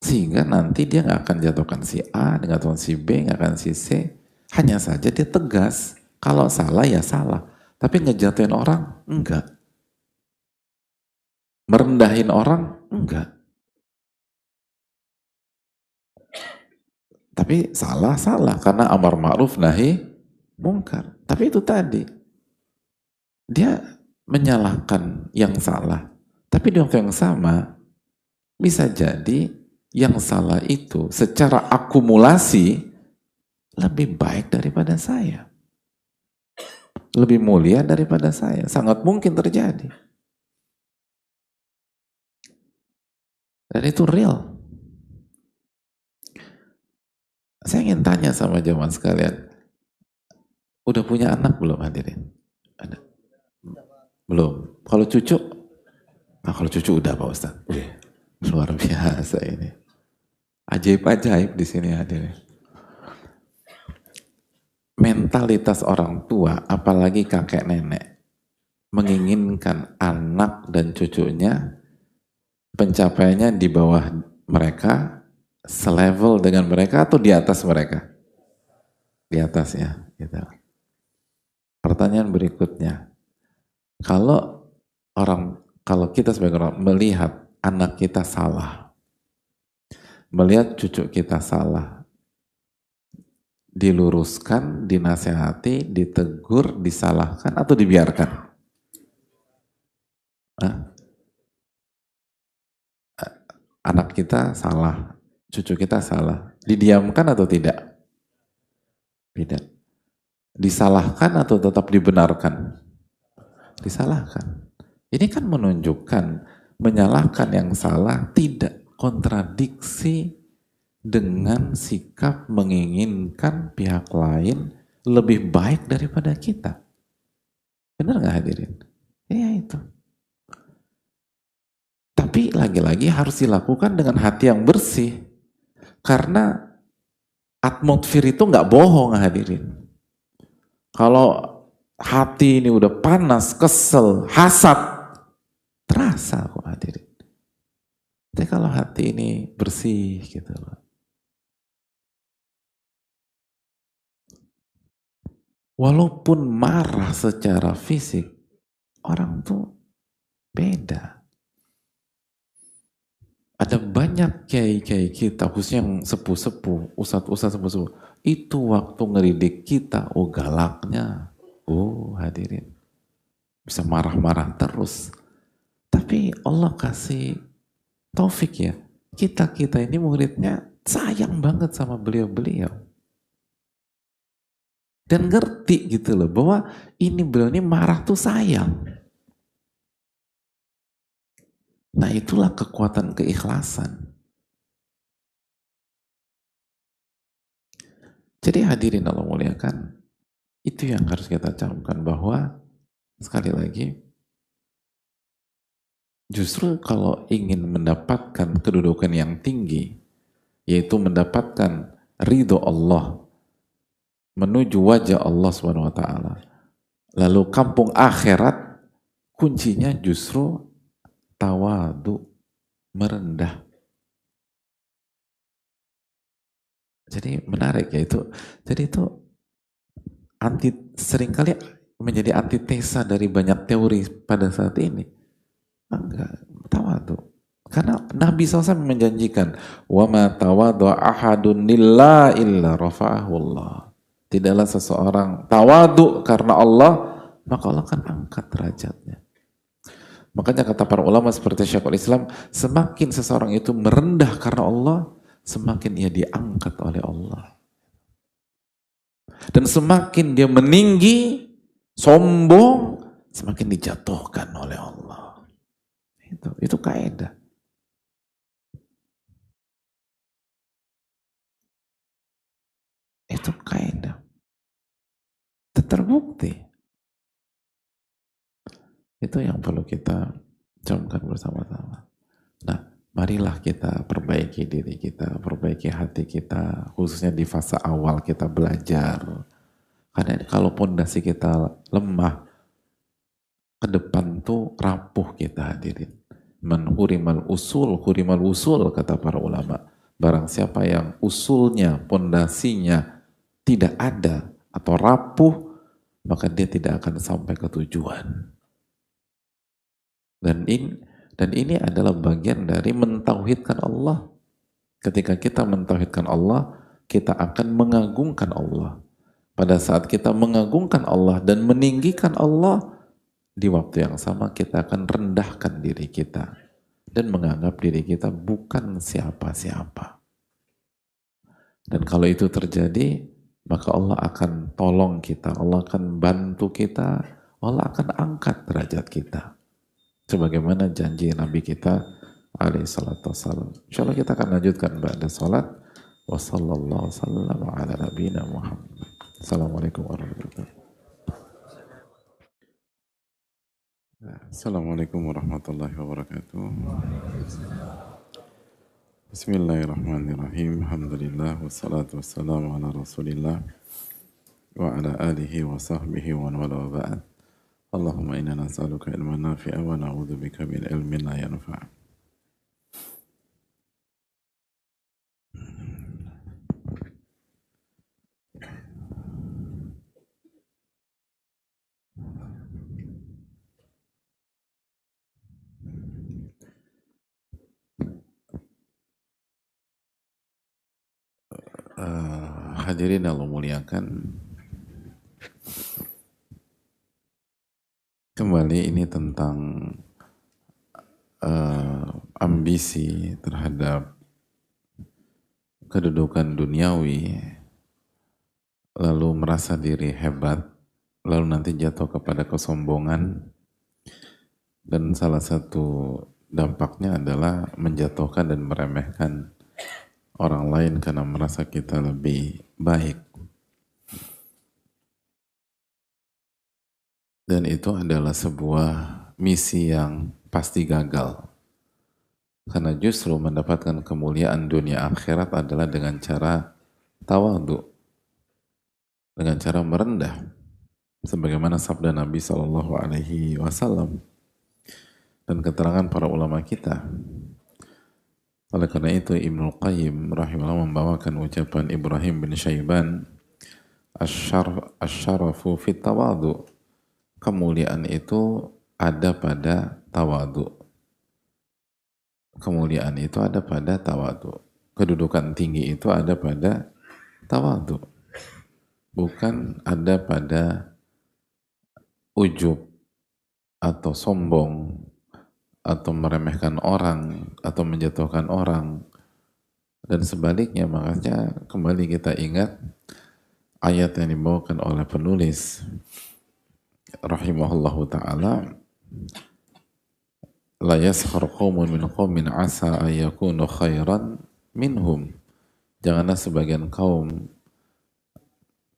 Sehingga nanti dia nggak akan jatuhkan si A, nggak jatuhkan si B, nggak akan si C. Hanya saja dia tegas. Kalau salah ya salah. Tapi ngejatuhin orang, enggak. Merendahin orang, enggak. Tapi salah. Karena amar ma'ruf nahi mungkar. Tapi itu tadi. Dia menyalahkan yang salah. Tapi di waktu yang sama, bisa jadi yang salah itu secara akumulasi lebih baik daripada saya. Lebih mulia daripada saya. Sangat mungkin terjadi. Dan itu real. Saya ingin tanya sama jemaah sekalian. Udah punya anak belum hadirin? Ada? Belum. Kalau cucu? Nah, kalau cucu udah Pak Ustaz. Luar biasa ini. Ajaib-ajaib di sini hadirin. Mentalitas orang tua, apalagi kakek nenek, menginginkan anak dan cucunya pencapaiannya di bawah mereka, selevel dengan mereka atau di atas mereka? Di atasnya. Gitu. Pertanyaan berikutnya, kalau kita sebagai orang melihat anak kita salah, melihat cucu kita salah, diluruskan, dinasehati, ditegur, disalahkan, atau dibiarkan? Hah? Anak kita salah, cucu kita salah, didiamkan atau tidak? Tidak. Disalahkan atau tetap dibenarkan? Disalahkan. Ini kan menunjukkan menyalahkan yang salah tidak kontradiksi dengan sikap menginginkan pihak lain lebih baik daripada kita. Benar nggak hadirin? Ya itu. Tapi lagi-lagi harus dilakukan dengan hati yang bersih. Karena atmosfer itu nggak bohong hadirin. Kalau hati ini udah panas, kesel, hasad, terasa kok hadirin. Tapi kalau hati ini bersih gitu loh. Walaupun marah secara fisik, orang tuh beda. Ada banyak kiai-kiai kita, khususnya yang sepuh-sepuh, ustadz-ustadz sepuh-sepuh, itu waktu ngeridik kita, oh galaknya, oh hadirin, bisa marah-marah terus. Tapi Allah kasih taufik ya, kita ini muridnya sayang banget sama beliau-beliau. Dan ngerti gitu loh, bahwa ini beliau ini marah tuh sayang. Nah itulah kekuatan keikhlasan. Jadi hadirin Allah muliakan, itu yang harus kita camkan, bahwa sekali lagi, justru kalau ingin mendapatkan kedudukan yang tinggi, yaitu mendapatkan ridho Allah, menuju wajah Allah SWT, lalu kampung akhirat, kuncinya justru tawadu, merendah. Jadi menarik ya itu. Jadi itu seringkali menjadi antitesa dari banyak teori pada saat ini. Enggak, tawadu. Karena Nabi SAW menjanjikan, wa ma tawadu ahadun lillah illa rafa'ahu Allah. Tidaklah seseorang tawadu karena Allah, maka Allah akan angkat derajatnya. Makanya kata para ulama seperti Syekhul Islam, semakin seseorang itu merendah karena Allah, semakin ia diangkat oleh Allah. Dan semakin dia meninggi, sombong, semakin dijatuhkan oleh Allah. Itu kaidah. Itu kaidah. Terbukti. Itu yang perlu kita camkan bersama-sama. Nah, marilah kita perbaiki diri kita, perbaiki hati kita, khususnya di fase awal kita belajar. Karena kalau pondasi kita lemah, ke depan tuh rapuh kita hadirin. Man hurimal usul, hurimal usul, kata para ulama. Barang siapa yang usulnya, pondasinya tidak ada atau rapuh, maka dia tidak akan sampai ke tujuan. Dan ini adalah bagian dari mentauhidkan Allah. Ketika kita mentauhidkan Allah, kita akan mengagungkan Allah. Pada saat kita mengagungkan Allah dan meninggikan Allah, di waktu yang sama kita akan rendahkan diri kita dan menganggap diri kita bukan siapa-siapa. Dan kalau itu terjadi, maka Allah akan tolong kita, Allah akan bantu kita, Allah akan angkat derajat kita. Sebagaimana janji Nabi kita alaihi salatu wassalam. Insyaallah kita akan lanjutkan ba'da salat. Wassallallahu sallam ala nabiyina Muhammad. Assalamualaikum warahmatullahi wabarakatuh. Assalamualaikum warahmatullahi wabarakatuh. Bismillahirrahmanirrahim. Alhamdulillah wassalatu wassalamu ala Rasulillah wa ala alihi wa sahbihi wa wala ba'd. Allahumma inna nas'aluka ilman nafi'a wa na'udzubika min ilmin la yanfa'. Hadirin Allah muliakan, kembali ini tentang ambisi terhadap kedudukan duniawi, lalu merasa diri hebat, lalu nanti jatuh kepada kesombongan, dan salah satu dampaknya adalah menjatuhkan dan meremehkan orang lain karena merasa kita lebih baik. Dan itu adalah sebuah misi yang pasti gagal. Karena justru mendapatkan kemuliaan dunia akhirat adalah dengan cara tawadhu, dengan cara merendah. Sebagaimana sabda Nabi SAW dan keterangan para ulama kita. Oleh karena itu Ibnul Qayyim rahimahullah membawakan ucapan Ibrahim bin Syaiban, asyarafu fit tawadhu, kemuliaan itu ada pada tawadhu. Kemuliaan itu ada pada tawadhu. Kedudukan tinggi itu ada pada tawadhu. Bukan ada pada ujub atau sombong atau meremehkan orang atau menjatuhkan orang, dan sebaliknya. Makanya kembali kita ingat ayat yang dibawakan oleh penulis rahimahullahu ta'ala, la yaskhar qaumun min qaumin asa ayyakunu khairan minhum, janganlah sebagian kaum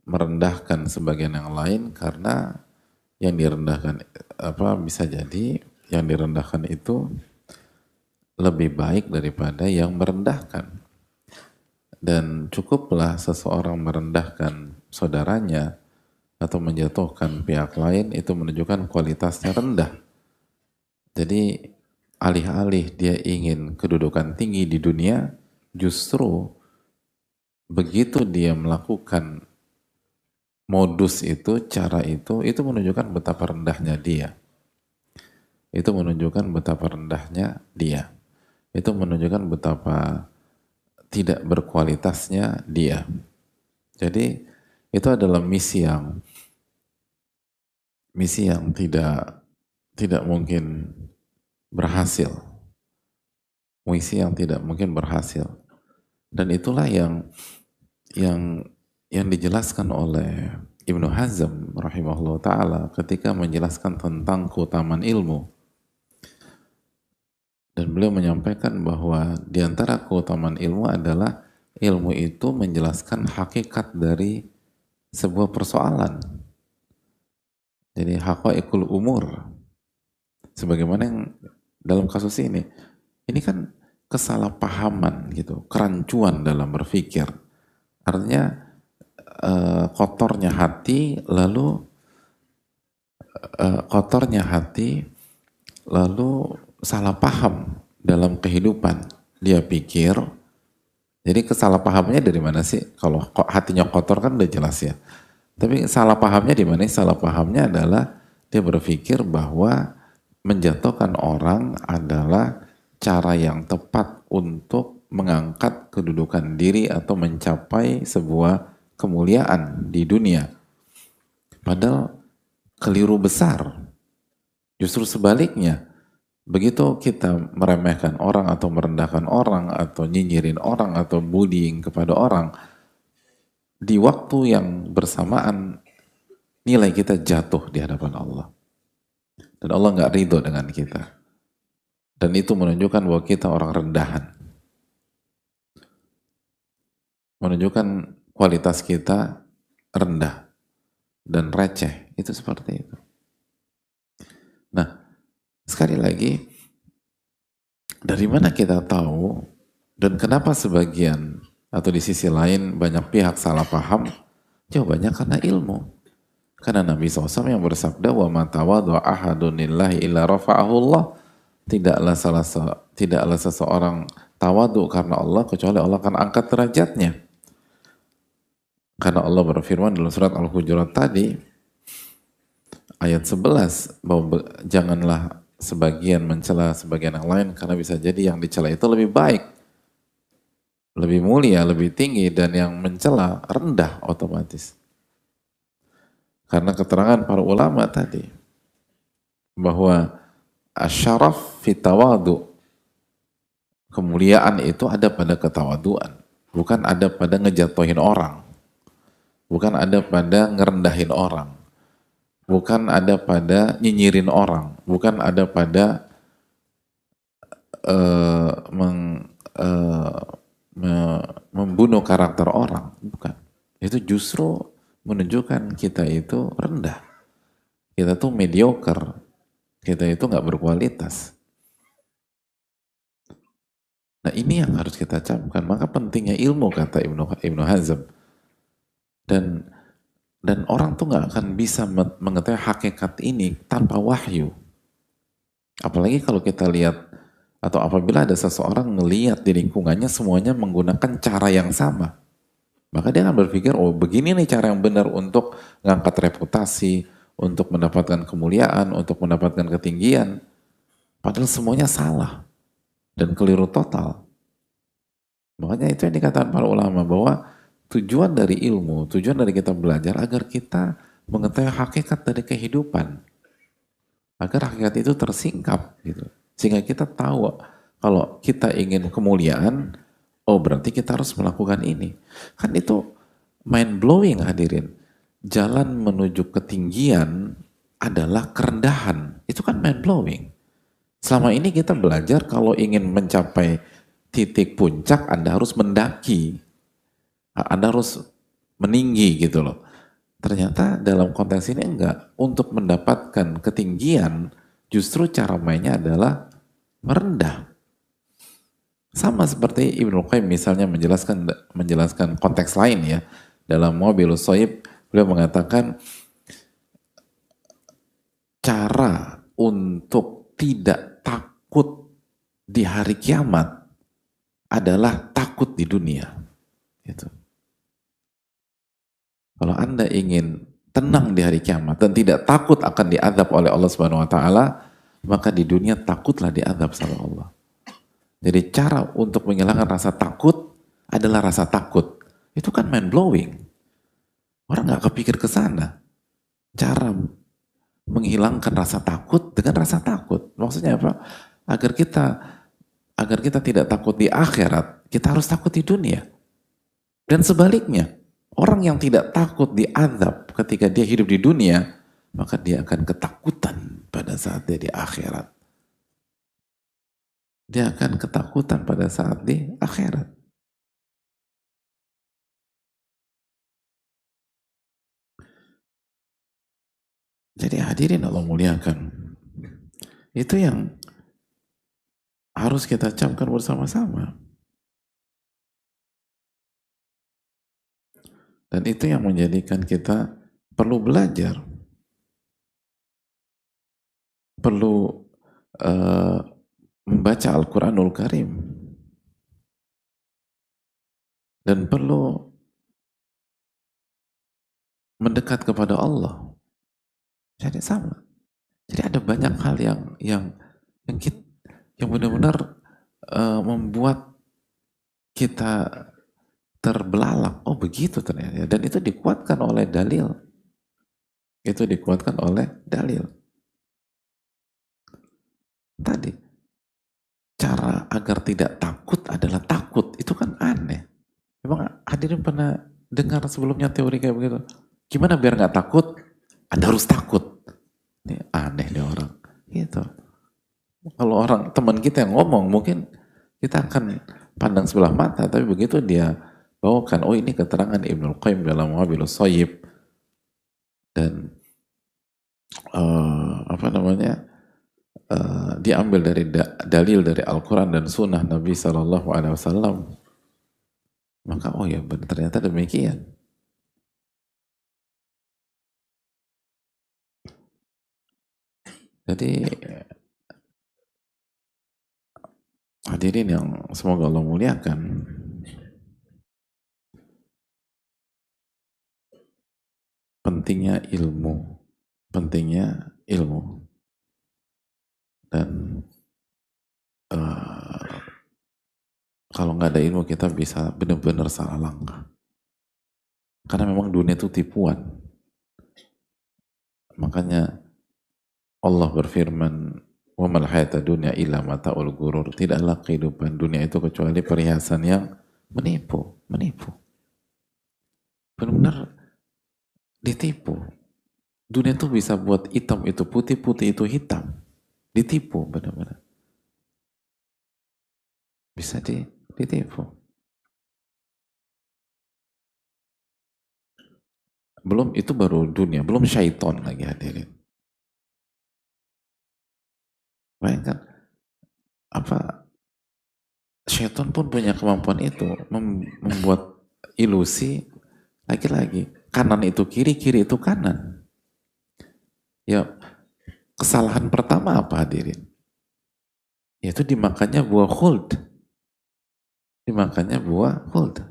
merendahkan sebagian yang lain, karena yang direndahkan bisa jadi yang direndahkan itu lebih baik daripada yang merendahkan. Dan cukuplah seseorang merendahkan saudaranya atau menjatuhkan pihak lain, itu menunjukkan kualitasnya rendah. Jadi alih-alih dia ingin kedudukan tinggi di dunia, justru begitu dia melakukan modus itu, cara itu menunjukkan betapa rendahnya dia. Itu menunjukkan betapa rendahnya dia. Itu menunjukkan betapa tidak berkualitasnya dia. Jadi itu adalah misi yang tidak mungkin berhasil. Misi yang tidak mungkin berhasil. Dan itulah yang dijelaskan oleh Ibnu Hazm rahimahullah ta'ala ketika menjelaskan tentang keutamaan ilmu. Dan beliau menyampaikan bahwa di antara keutamaan ilmu adalah ilmu itu menjelaskan hakikat dari sebuah persoalan. Jadi haqaiqul umur. Sebagaimana yang dalam kasus ini kan kesalahpahaman gitu, kerancuan dalam berpikir. Artinya kotornya hati, lalu salah paham dalam kehidupan. Dia pikir, jadi kesalahpahamannya dari mana sih? Kalau hatinya kotor kan udah jelas ya. Tapi salah pahamnya di mana? Salah pahamnya adalah dia berpikir bahwa menjatuhkan orang adalah cara yang tepat untuk mengangkat kedudukan diri atau mencapai sebuah kemuliaan di dunia. Padahal keliru besar. Justru sebaliknya. Begitu kita meremehkan orang atau merendahkan orang atau nyinyirin orang atau bullying kepada orang, di waktu yang bersamaan nilai kita jatuh di hadapan Allah. Dan Allah nggak ridho dengan kita. Dan itu menunjukkan bahwa kita orang rendahan. Menunjukkan kualitas kita rendah dan receh. Itu seperti itu. Nah, sekali lagi, dari mana kita tahu dan kenapa sebagian atau di sisi lain banyak pihak salah paham? Jawabannya karena ilmu. Karena Nabi SAW yang bersabda, wa ma tawadhu'a ahadun lillahi illa rafa'ahullah. Tidaklah seseorang tawadhu karena Allah kecuali Allah akan angkat derajatnya. Karena Allah berfirman dalam surat Al-Hujurat tadi, ayat 11, bahwa janganlah sebagian mencela sebagian yang lain, karena bisa jadi yang dicela itu lebih baik lebih mulia, lebih tinggi, dan yang mencela rendah otomatis. Karena keterangan para ulama tadi bahwa asyaraf fitawadu, kemuliaan itu ada pada ketawaduan, bukan ada pada ngejatuhin orang, bukan ada pada ngerendahin orang, bukan ada pada nyinyirin orang, bukan ada pada eh, meng, eh, membunuh karakter orang, bukan. Itu justru menunjukkan kita itu rendah, kita tuh mediocre, kita itu nggak berkualitas. Nah ini yang harus kita camkan. Maka pentingnya ilmu, kata Ibnu Hazm. Dan orang tuh nggak akan bisa mengetahui hakikat ini tanpa wahyu. Apalagi kalau kita lihat atau apabila ada seseorang ngelihat di lingkungannya semuanya menggunakan cara yang sama, maka dia akan berpikir, oh begini nih cara yang benar untuk ngangkat reputasi, untuk mendapatkan kemuliaan, untuk mendapatkan ketinggian. Padahal semuanya salah dan keliru total. Makanya itu yang dikatakan para ulama bahwa tujuan dari ilmu, tujuan dari kita belajar agar kita mengetahui hakikat dari kehidupan. Agar hakikat itu tersingkap gitu. Sehingga kita tahu kalau kita ingin kemuliaan, oh berarti kita harus melakukan ini. Kan itu mind blowing hadirin. Jalan menuju ketinggian adalah kerendahan. Itu kan mind blowing. Selama ini kita belajar kalau ingin mencapai titik puncak Anda harus mendaki. Anda harus meninggi gitu loh. Ternyata dalam konteks ini enggak. Untuk mendapatkan ketinggian justru cara mainnya adalah merendah. Sama seperti Ibnu Qayyim misalnya menjelaskan konteks lain ya. Dalam Wabilus Shaib beliau mengatakan cara untuk tidak takut di hari kiamat adalah takut di dunia. Gitu. Kalau Anda ingin tenang di hari kiamat dan tidak takut akan diazab oleh Allah Subhanahu wa taala, maka di dunia takutlah diazab sama Allah. Jadi cara untuk menghilangkan rasa takut adalah rasa takut. Itu kan mind blowing. Orang nggak kepikir ke sana. Cara menghilangkan rasa takut dengan rasa takut. Maksudnya apa? Agar kita tidak takut di akhirat, kita harus takut di dunia. Dan sebaliknya, orang yang tidak takut diazab ketika dia hidup di dunia, maka dia akan ketakutan pada saat dia di akhirat. Dia akan ketakutan pada saat di akhirat. Jadi hadirin Allah muliakan. Itu yang harus kita camkan bersama-sama. Dan itu yang menjadikan kita perlu belajar. Perlu membaca Al-Quranul Karim. Dan perlu mendekat kepada Allah. Jadi sama. Jadi ada banyak hal yang benar-benar membuat kita terbelalak. Oh begitu ternyata. Dan itu dikuatkan oleh dalil. Itu dikuatkan oleh dalil. Tadi, cara agar tidak takut adalah takut. Itu kan aneh. Emang hadirin pernah dengar sebelumnya teori kayak begitu? Gimana biar nggak takut? Anda harus takut. Ini aneh deh orang. Gitu. Kalau orang teman kita yang ngomong, mungkin kita akan pandang sebelah mata. Tapi begitu dia bawakan, oh ini keterangan Ibnu Qayyim dalam Wabilus Shaib. Dan diambil dari dalil dari Al-Quran dan Sunnah Nabi SAW, maka oh ya ternyata demikian. Jadi hadirin yang semoga Allah muliakan, pentingnya ilmu dan kalau nggak ada ilmu kita bisa benar-benar salah langkah. Karena memang dunia itu tipuan. Makanya Allah berfirman, "Wa mal hayata dunya illa mata'ul ghurur." Tidaklah kehidupan dunia itu kecuali perhiasan yang menipu. Benar-benar ditipu. Dunia itu bisa buat hitam itu putih, putih itu hitam. Ditipu benar-benar. Bisa ditipu. Belum, itu baru dunia, belum syaitan lagi hadirin. Bayangkan, apa, syaitan pun punya kemampuan itu, membuat ilusi, lagi-lagi, kanan itu kiri, kiri itu kanan. Ya, kesalahan pertama apa hadirin? Yaitu dimakannya buah khuld. Dimakannya buah khuld.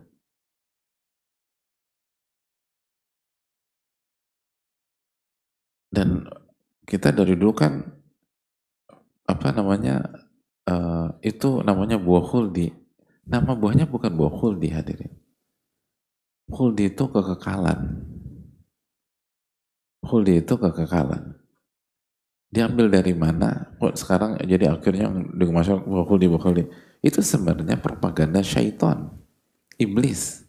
Dan kita dari dulu kan, apa namanya, itu namanya buah khuldi. Nama buahnya bukan buah khuldi hadirin. Khuldi itu kekekalan. Khuldi itu kekekalan. Diambil dari mana? Kok sekarang jadi akhirnya dimasuk buah khuldi, buah khuldi. Itu sebenarnya propaganda syaitan. Iblis.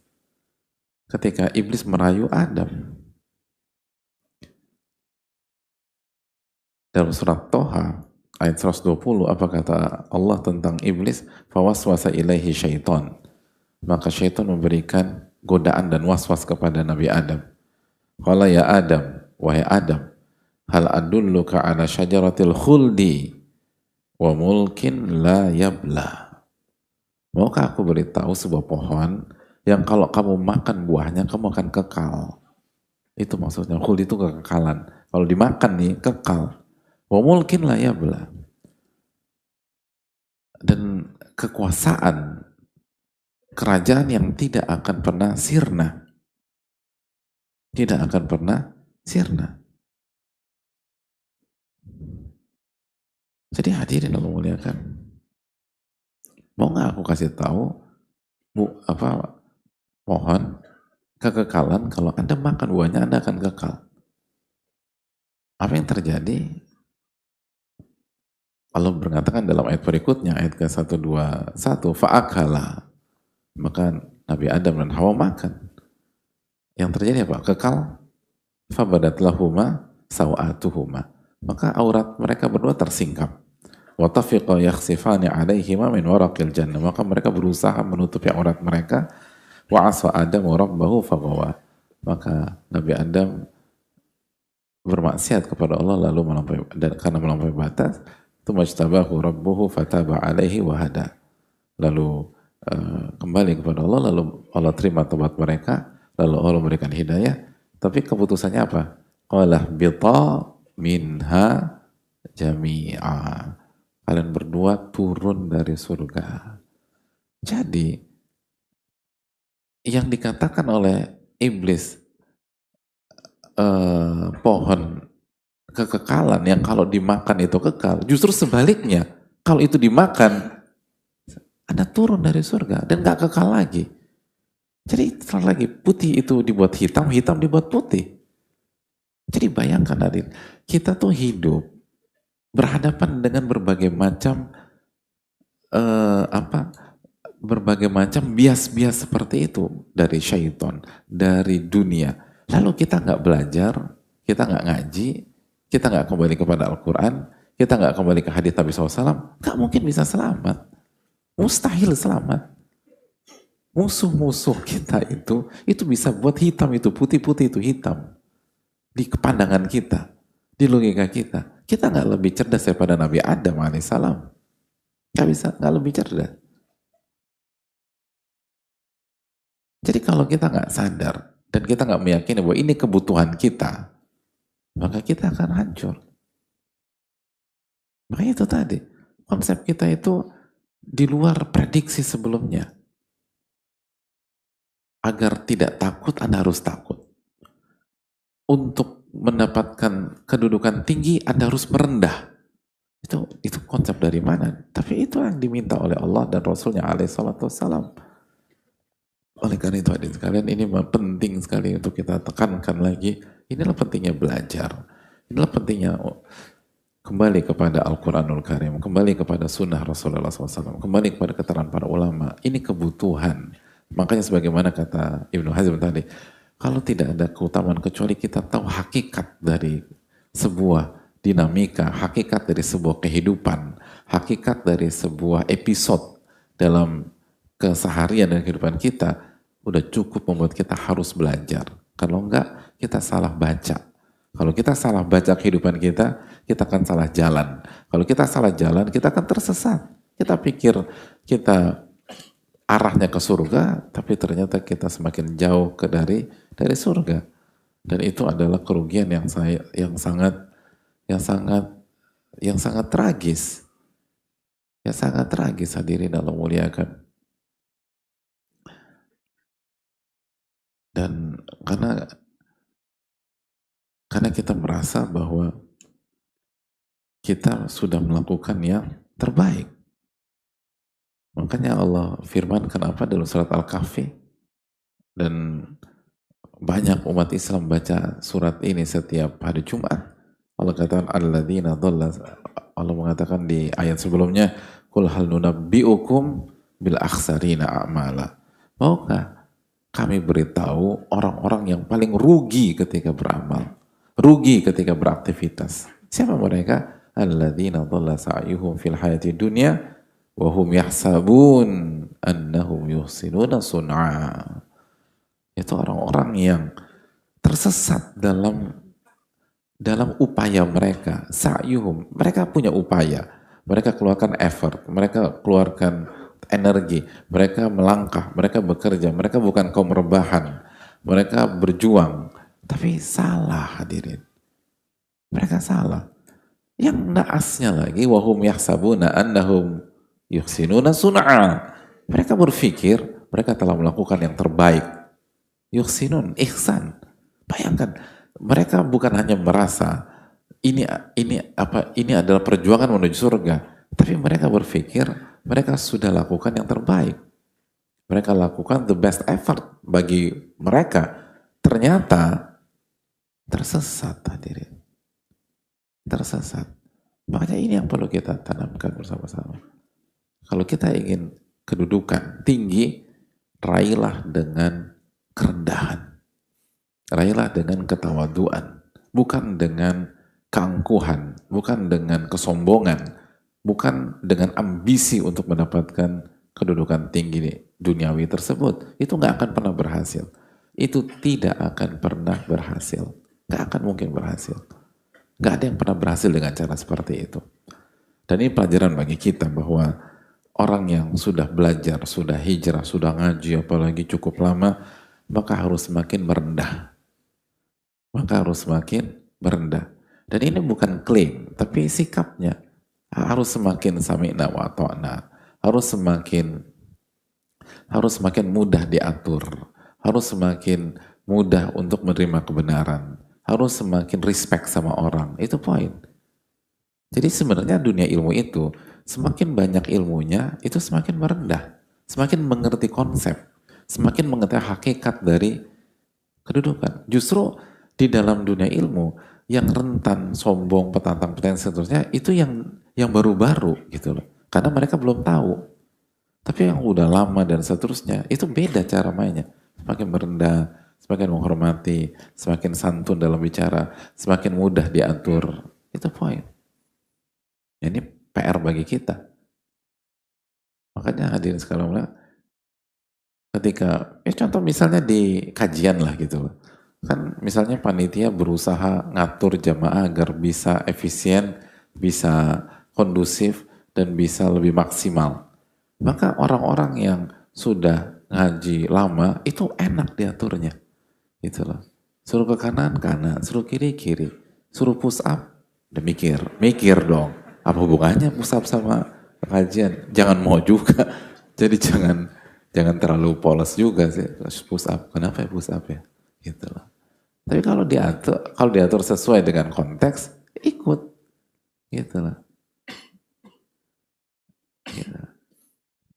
Ketika iblis merayu Adam. Dalam surat Toha, ayat 120, apa kata Allah tentang iblis? Fawaswasa ilaihi syaitan. Maka syaitan memberikan godaan dan waswas kepada Nabi Adam. Qala ya Adam, wahai Adam, hal adulluka ala syajaratil khuldi wa mulkin la yabla. Maukah aku beritahu sebuah pohon yang kalau kamu makan buahnya kamu akan kekal. Itu maksudnya, khuldi itu kekekalan. Kalau dimakan nih, kekal. Wa mulkin la yabla. Dan kekuasaan, kerajaan yang tidak akan pernah sirna. Tidak akan pernah sirna. Jadi hadirin Allah muliakan. Mau nggak aku kasih tahu pohon kekekalan, kalau Anda makan buahnya Anda akan kekal. Apa yang terjadi? Allah mengatakan dalam ayat berikutnya, ayat ke-121, fa'akala. Maka Nabi Adam dan Hawa makan. Yang terjadi apa? Kekal. Fabadat lahuma sawatuhuma. Maka aurat mereka berdua tersingkap. Wa tafiqa yakhsifani alaihima min waraqil jannah. Maka mereka berusaha menutupi aurat mereka. Wa asa Adam rabbahu faghawa. Maka Nabi Adam bermaksiat kepada Allah lalu karena melampaui batas. Tumajtabahu rabbuhu fataba alaihi wahada. Lalu kembali kepada Allah, lalu Allah terima tobat mereka, lalu Allah memberikan hidayah. Tapi keputusannya apa? Qala bita minha jami'a. Kalian berdua turun dari surga. Jadi yang dikatakan oleh iblis pohon kekekalan yang kalau dimakan itu kekal, justru sebaliknya, kalau itu dimakan Anda turun dari surga dan gak kekal lagi. Jadi sekali lagi, putih itu dibuat hitam, hitam dibuat putih. Jadi bayangkan hadirin, kita tuh hidup berhadapan dengan berbagai macam berbagai macam bias-bias seperti itu dari syaitan, dari dunia. Lalu kita nggak belajar, kita nggak ngaji, kita nggak kembali kepada Al-Quran, kita nggak kembali ke hadits Nabi SAW, nggak mungkin bisa selamat. Mustahil selamat. Musuh-musuh kita itu bisa buat hitam itu putih, putih itu hitam. Di pandangan kita, di logika kita. Kita nggak lebih cerdas daripada Nabi Adam alaihissalam. Nggak bisa, nggak lebih cerdas. Jadi kalau kita nggak sadar dan kita nggak meyakini bahwa ini kebutuhan kita, maka kita akan hancur. Makanya itu tadi, konsep kita itu di luar prediksi sebelumnya. Agar tidak takut, Anda harus takut. Untuk mendapatkan kedudukan tinggi, Anda harus merendah. Itu konsep dari mana? Tapi itu yang diminta oleh Allah dan Rasulnya alaihi salatu wassalam. Oleh karena itu hadirin sekalian, ini penting sekali untuk kita tekankan lagi. Inilah pentingnya belajar. Inilah pentingnya kembali kepada Al-Quranul Karim, kembali kepada sunnah Rasulullah SAW, kembali kepada keterangan para ulama. Ini kebutuhan. Makanya sebagaimana kata Ibnu Hazm tadi, kalau tidak ada keutamaan kecuali kita tahu hakikat dari sebuah dinamika, hakikat dari sebuah kehidupan, hakikat dari sebuah episode dalam keseharian dan kehidupan kita, udah cukup membuat kita harus belajar. Kalau enggak, kita salah baca. Kalau kita salah baca kehidupan kita, kita akan salah jalan. Kalau kita salah jalan, kita akan tersesat. Kita pikir kita arahnya ke surga, tapi ternyata kita semakin jauh dari surga. Dan itu adalah kerugian yang sangat tragis. Yang sangat tragis, hadirin Allah muliakan. Dan karena kita merasa bahwa kita sudah melakukan yang terbaik. Makanya Allah firmankan apa dalam surat Al-Kahfi, dan banyak umat Islam baca surat ini setiap hari Jumat. Allah katakan alladzina dhalla, Allah mengatakan di ayat sebelumnya, qul hal nunabbiukum bil akhsarina a'mala. Maukah kami beritahu orang-orang yang paling rugi ketika beramal, rugi ketika beraktivitas? Siapa mereka? Alladzina dhalla sa'yuhum fil hayati dunya wa hum yahsabun annahum yuhsinuna sun'a. Itu orang-orang yang tersesat dalam upaya mereka. Sa'yuhum, mereka punya upaya, mereka keluarkan effort, mereka keluarkan energi, mereka melangkah, mereka bekerja, mereka bukan kaum rebahan, mereka berjuang, tapi salah hadirin. Mereka salah. Yang naasnya lagi, wahum yahsabuna annahum yuhsinuna sun'a. Mereka berpikir mereka telah melakukan yang terbaik. Yuhsinun, ihsan. Bayangkan, mereka bukan hanya merasa ini adalah perjuangan menuju surga, tapi mereka berpikir mereka sudah lakukan yang terbaik. Mereka lakukan the best effort bagi mereka. Ternyata tersesat hadirin. Tersesat. Makanya ini yang perlu kita tanamkan bersama-sama. Kalau kita ingin kedudukan tinggi, raihlah dengan kerendahan. Raihlah dengan ketawaduan. Bukan dengan keangkuhan. Bukan dengan kesombongan. Bukan dengan ambisi untuk mendapatkan kedudukan tinggi duniawi tersebut. Itu nggak akan pernah berhasil. Itu tidak akan pernah berhasil. Nggak akan mungkin berhasil. Nggak ada yang pernah berhasil dengan cara seperti itu. Dan ini pelajaran bagi kita bahwa orang yang sudah belajar, sudah hijrah, sudah ngaji, apalagi cukup lama, maka harus semakin merendah. Maka harus semakin merendah. Dan ini bukan klaim, tapi sikapnya. Harus semakin sami'na wa ta'na. Harus semakin mudah diatur. Harus semakin mudah untuk menerima kebenaran. Harus semakin respect sama orang. Itu poin. Jadi sebenarnya dunia ilmu itu, semakin banyak ilmunya, itu semakin merendah. Semakin mengerti konsep. Semakin mengerti hakikat dari kedudukan. Justru di dalam dunia ilmu, yang rentan, sombong, petantang, seterusnya, itu yang baru-baru gitu loh. Karena mereka belum tahu. Tapi yang udah lama dan seterusnya, itu beda cara mainnya. Semakin merendah, semakin menghormati, semakin santun dalam bicara, semakin mudah diatur. Itu poin. Ini PR bagi kita. Makanya hadirin sekalian, ketika, contoh misalnya di kajian lah gitu loh. Kan misalnya panitia berusaha ngatur jamaah agar bisa efisien, bisa kondusif, dan bisa lebih maksimal. Maka orang-orang yang sudah ngaji lama, itu enak diaturnya. Gitu loh. Suruh ke kanan, kanan. Suruh kiri, kiri. Suruh push up, udah mikir dong. Apa hubungannya push up sama kajian? Jangan mau juga. Jadi jangan terlalu polos juga sih push up. Kenapa ya push up ya? Gitu loh. Tapi kalau diatur sesuai dengan konteks, ikut. Gitu loh.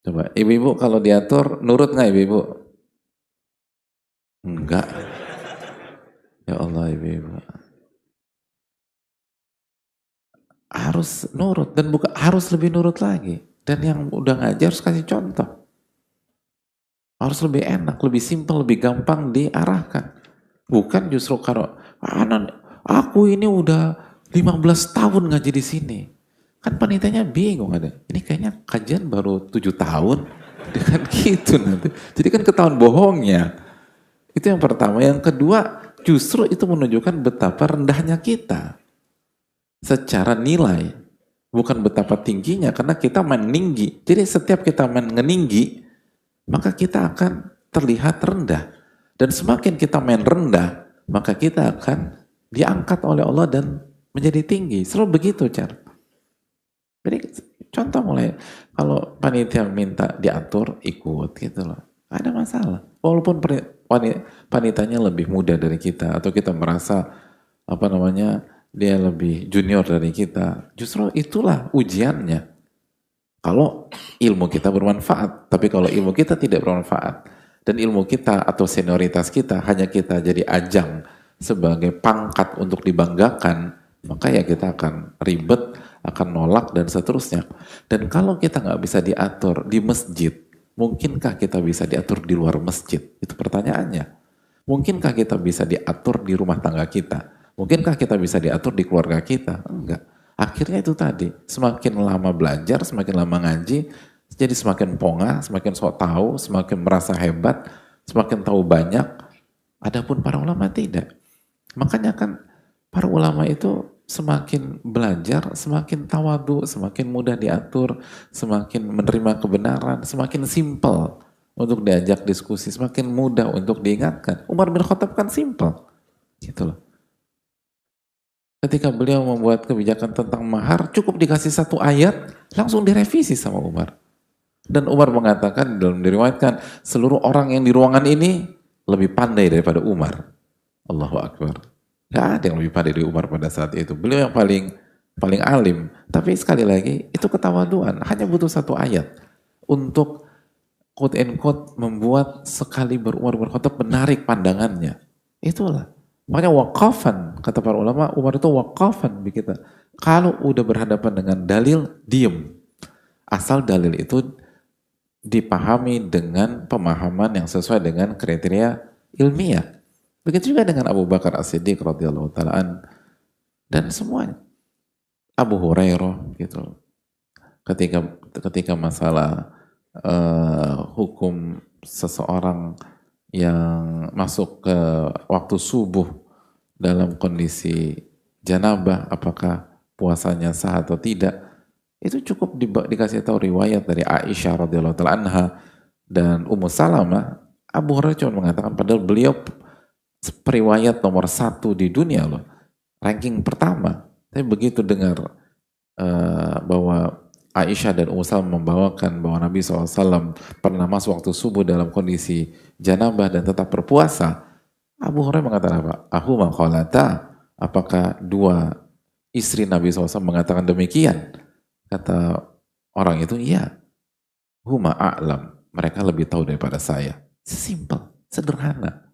Coba, ibu-ibu kalau diatur, nurut nggak ibu-ibu? Enggak. Ya Allah ibu-ibu. Harus nurut dan bukan harus lebih nurut lagi. Dan yang udah ngajar harus kasih contoh. Harus lebih enak, lebih simpel, lebih gampang diarahkan. Bukan justru kalau aku ini udah 15 tahun ngaji di sini. Kan panitianya bingung ada. Ini kayaknya kajian baru 7 tahun. Dengan gitu nanti. Jadi kan ketahuan bohongnya. Itu yang pertama. Yang kedua, justru itu menunjukkan betapa rendahnya kita. Secara nilai. Bukan betapa tingginya, karena kita main tinggi. Jadi setiap kita main ngeninggi, maka kita akan terlihat rendah. Dan semakin kita main rendah, maka kita akan diangkat oleh Allah dan menjadi tinggi. Selalu begitu cara. Jadi contoh mulai, kalau panitia minta diatur, ikut gitu loh. Gak ada masalah. Walaupun panitianya lebih muda dari kita, atau kita merasa dia lebih junior dari kita. Justru itulah ujiannya. Kalau ilmu kita bermanfaat, tapi kalau ilmu kita tidak bermanfaat, dan ilmu kita atau senioritas kita hanya kita jadi ajang sebagai pangkat untuk dibanggakan, maka ya kita akan ribet, akan nolak dan seterusnya. Dan kalau kita nggak bisa diatur di masjid, mungkinkah kita bisa diatur di luar masjid? Itu pertanyaannya. Mungkinkah kita bisa diatur di rumah tangga kita? Mungkinkah kita bisa diatur di keluarga kita? Enggak. Akhirnya itu tadi, semakin lama belajar, semakin lama ngaji, jadi semakin pongah, semakin sok tahu, semakin merasa hebat, semakin tahu banyak. Adapun para ulama tidak. Makanya kan para ulama itu semakin belajar, semakin tawadu, semakin mudah diatur, semakin menerima kebenaran, semakin simpel untuk diajak diskusi, semakin mudah untuk diingatkan. Umar bin Khattab kan simpel, gitu loh. Ketika beliau membuat kebijakan tentang mahar, cukup dikasih satu ayat, langsung direvisi sama Umar. Dan Umar mengatakan, dalam diriwayatkan, seluruh orang yang di ruangan ini lebih pandai daripada Umar. Allahu Akbar. Gak ada yang lebih pandai dari Umar pada saat itu. Beliau yang paling alim. Tapi sekali lagi, itu ketawaduan. Hanya butuh satu ayat untuk quote and quote membuat sekali Umar bin Khattab menarik pandangannya. Itulah. Makanya waqafan, kata para ulama, Umar itu waqafan kita. Kalau udah berhadapan dengan dalil, diem. Asal dalil itu dipahami dengan pemahaman yang sesuai dengan kriteria ilmiah. Begitu juga dengan Abu Bakar As-Siddiq radhiyallahu ta'ala dan semuanya. Abu Hurairah gitu. Ketika masalah hukum seseorang yang masuk ke waktu subuh dalam kondisi janabah, apakah puasanya sah atau tidak, itu cukup dikasih tahu riwayat dari Aisyah radhiyallahu ta'ala anha dan Ummu Salamah. Abu Hurairah cuma mengatakan, padahal beliau periwayat nomor 1 di dunia loh, ranking pertama. Tapi begitu dengar bahwa Aisyah dan Ummu Salamah membawakan bahwa Nabi SAW pernah masuk waktu subuh dalam kondisi janabah dan tetap berpuasa, Abu Hurairah mengatakan apa? Ahuma qalata, apakah dua istri Nabi SAW mengatakan demikian? Kata orang itu, iya. Huma a'lam, mereka lebih tahu daripada saya. Simpel, sederhana.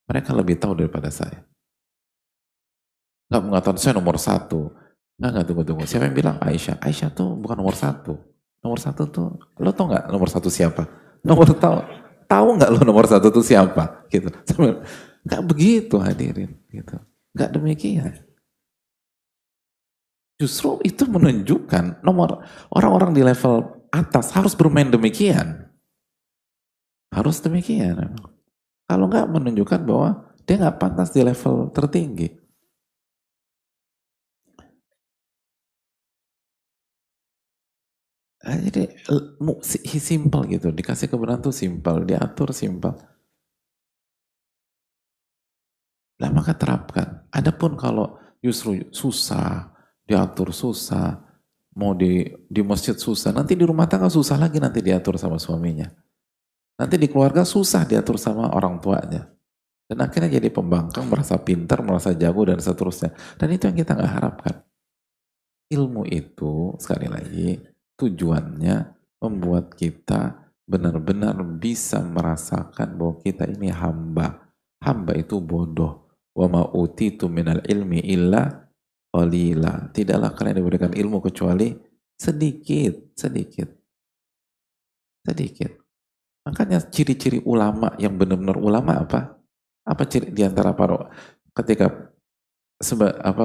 Mereka lebih tahu daripada saya. Gak mengatakan saya nomor 1. Nggak, tunggu. Siapa yang bilang Aisyah? Aisyah tuh bukan nomor 1. Nomor 1 tuh, lo tau gak nomor 1 siapa? Tahu nggak lo nomor 1 tuh siapa? Gitu. Gak begitu hadirin. Gitu. Gak demikian. Justru itu menunjukkan nomor orang-orang di level atas harus bermain demikian. Harus demikian. Kalau nggak menunjukkan bahwa dia nggak pantas di level tertinggi. Jadi simpel gitu, dikasih kebenaran tuh simpel, diatur simpel. Lah maka terapkan. Adapun kalau justru susah, diatur susah, mau di masjid susah, nanti di rumah tangga susah lagi nanti diatur sama suaminya. Nanti di keluarga susah diatur sama orang tuanya. Dan akhirnya jadi pembangkang, merasa pintar, merasa jago, dan seterusnya. Dan itu yang kita nggak harapkan. Ilmu itu, sekali lagi, tujuannya membuat kita benar-benar bisa merasakan bahwa kita ini hamba. Hamba itu bodoh. Wa ma utitu minal ilmi illa qalila. Tidaklah kalian diberikan ilmu kecuali sedikit. Makanya ciri-ciri ulama yang benar-benar ulama apa? Apa ciri di antara para ketika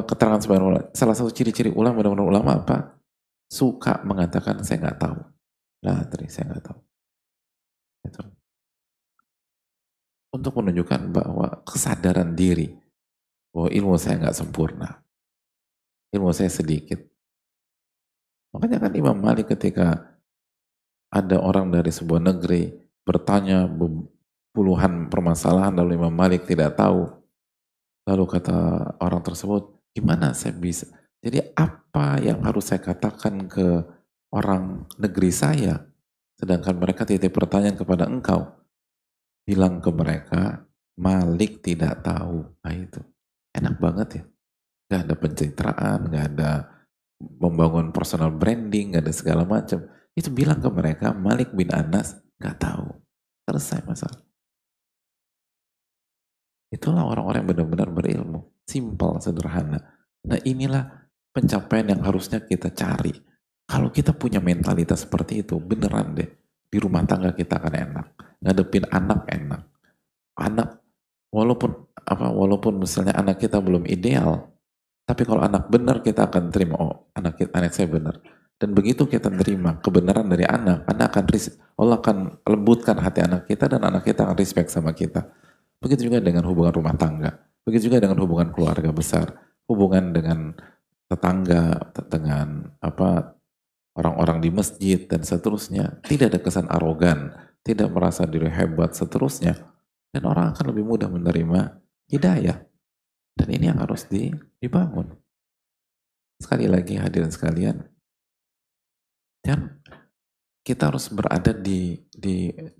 keterangan sebagian ulama, salah satu ciri-ciri ulama benar-benar ulama apa? Suka mengatakan saya nggak tahu. Saya nggak tahu. Itu. Untuk menunjukkan bahwa kesadaran diri bahwa ilmu saya nggak sempurna, ilmu saya sedikit. Makanya kan Imam Malik ketika ada orang dari sebuah negeri bertanya puluhan permasalahan lalu Imam Malik tidak tahu. Lalu kata orang tersebut, gimana saya bisa? Jadi apa yang harus saya katakan ke orang negeri saya? Sedangkan mereka titip pertanyaan kepada engkau. Bilang ke mereka, Malik tidak tahu. Nah itu, enak banget ya. Gak ada pencitraan, gak ada membangun personal branding, gak ada segala macam. Itu bilang ke mereka, Malik bin Anas gak tahu. Selesai masalah. Itulah orang-orang yang benar-benar berilmu. Simpel, sederhana. Nah inilah pencapaian yang harusnya kita cari. Kalau kita punya mentalitas seperti itu, beneran deh. Di rumah tangga kita akan enak. Ngadepin anak enak. Anak, walaupun misalnya anak kita belum ideal, tapi kalau anak benar kita akan terima, oh anak saya benar. Dan begitu kita terima kebenaran dari anak akan Allah akan lembutkan hati anak kita dan anak kita akan respect sama kita. Begitu juga dengan hubungan rumah tangga. Begitu juga dengan hubungan keluarga besar. Hubungan dengan tetangga, dengan orang-orang di masjid dan seterusnya. Tidak ada kesan arogan, tidak merasa diri hebat seterusnya. Dan orang akan lebih mudah menerima hidayah. Dan ini yang harus dibangun. Sekali lagi hadirin sekalian, dan kita harus berada di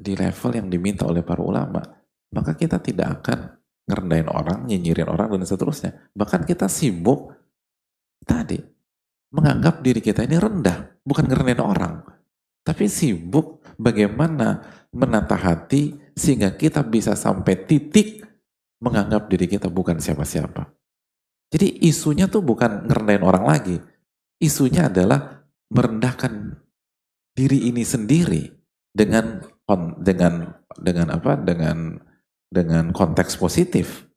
level yang diminta oleh para ulama. Maka kita tidak akan ngerendahin orang, nyinyirin orang, dan seterusnya. Bahkan kita sibuk tadi menganggap diri kita ini rendah, bukan ngerendahin orang. Tapi sibuk bagaimana menata hati sehingga kita bisa sampai titik menganggap diri kita bukan siapa-siapa. Jadi isunya tuh bukan ngerendahin orang lagi. Isunya adalah merendahkan diri ini sendiri dengan konteks positif,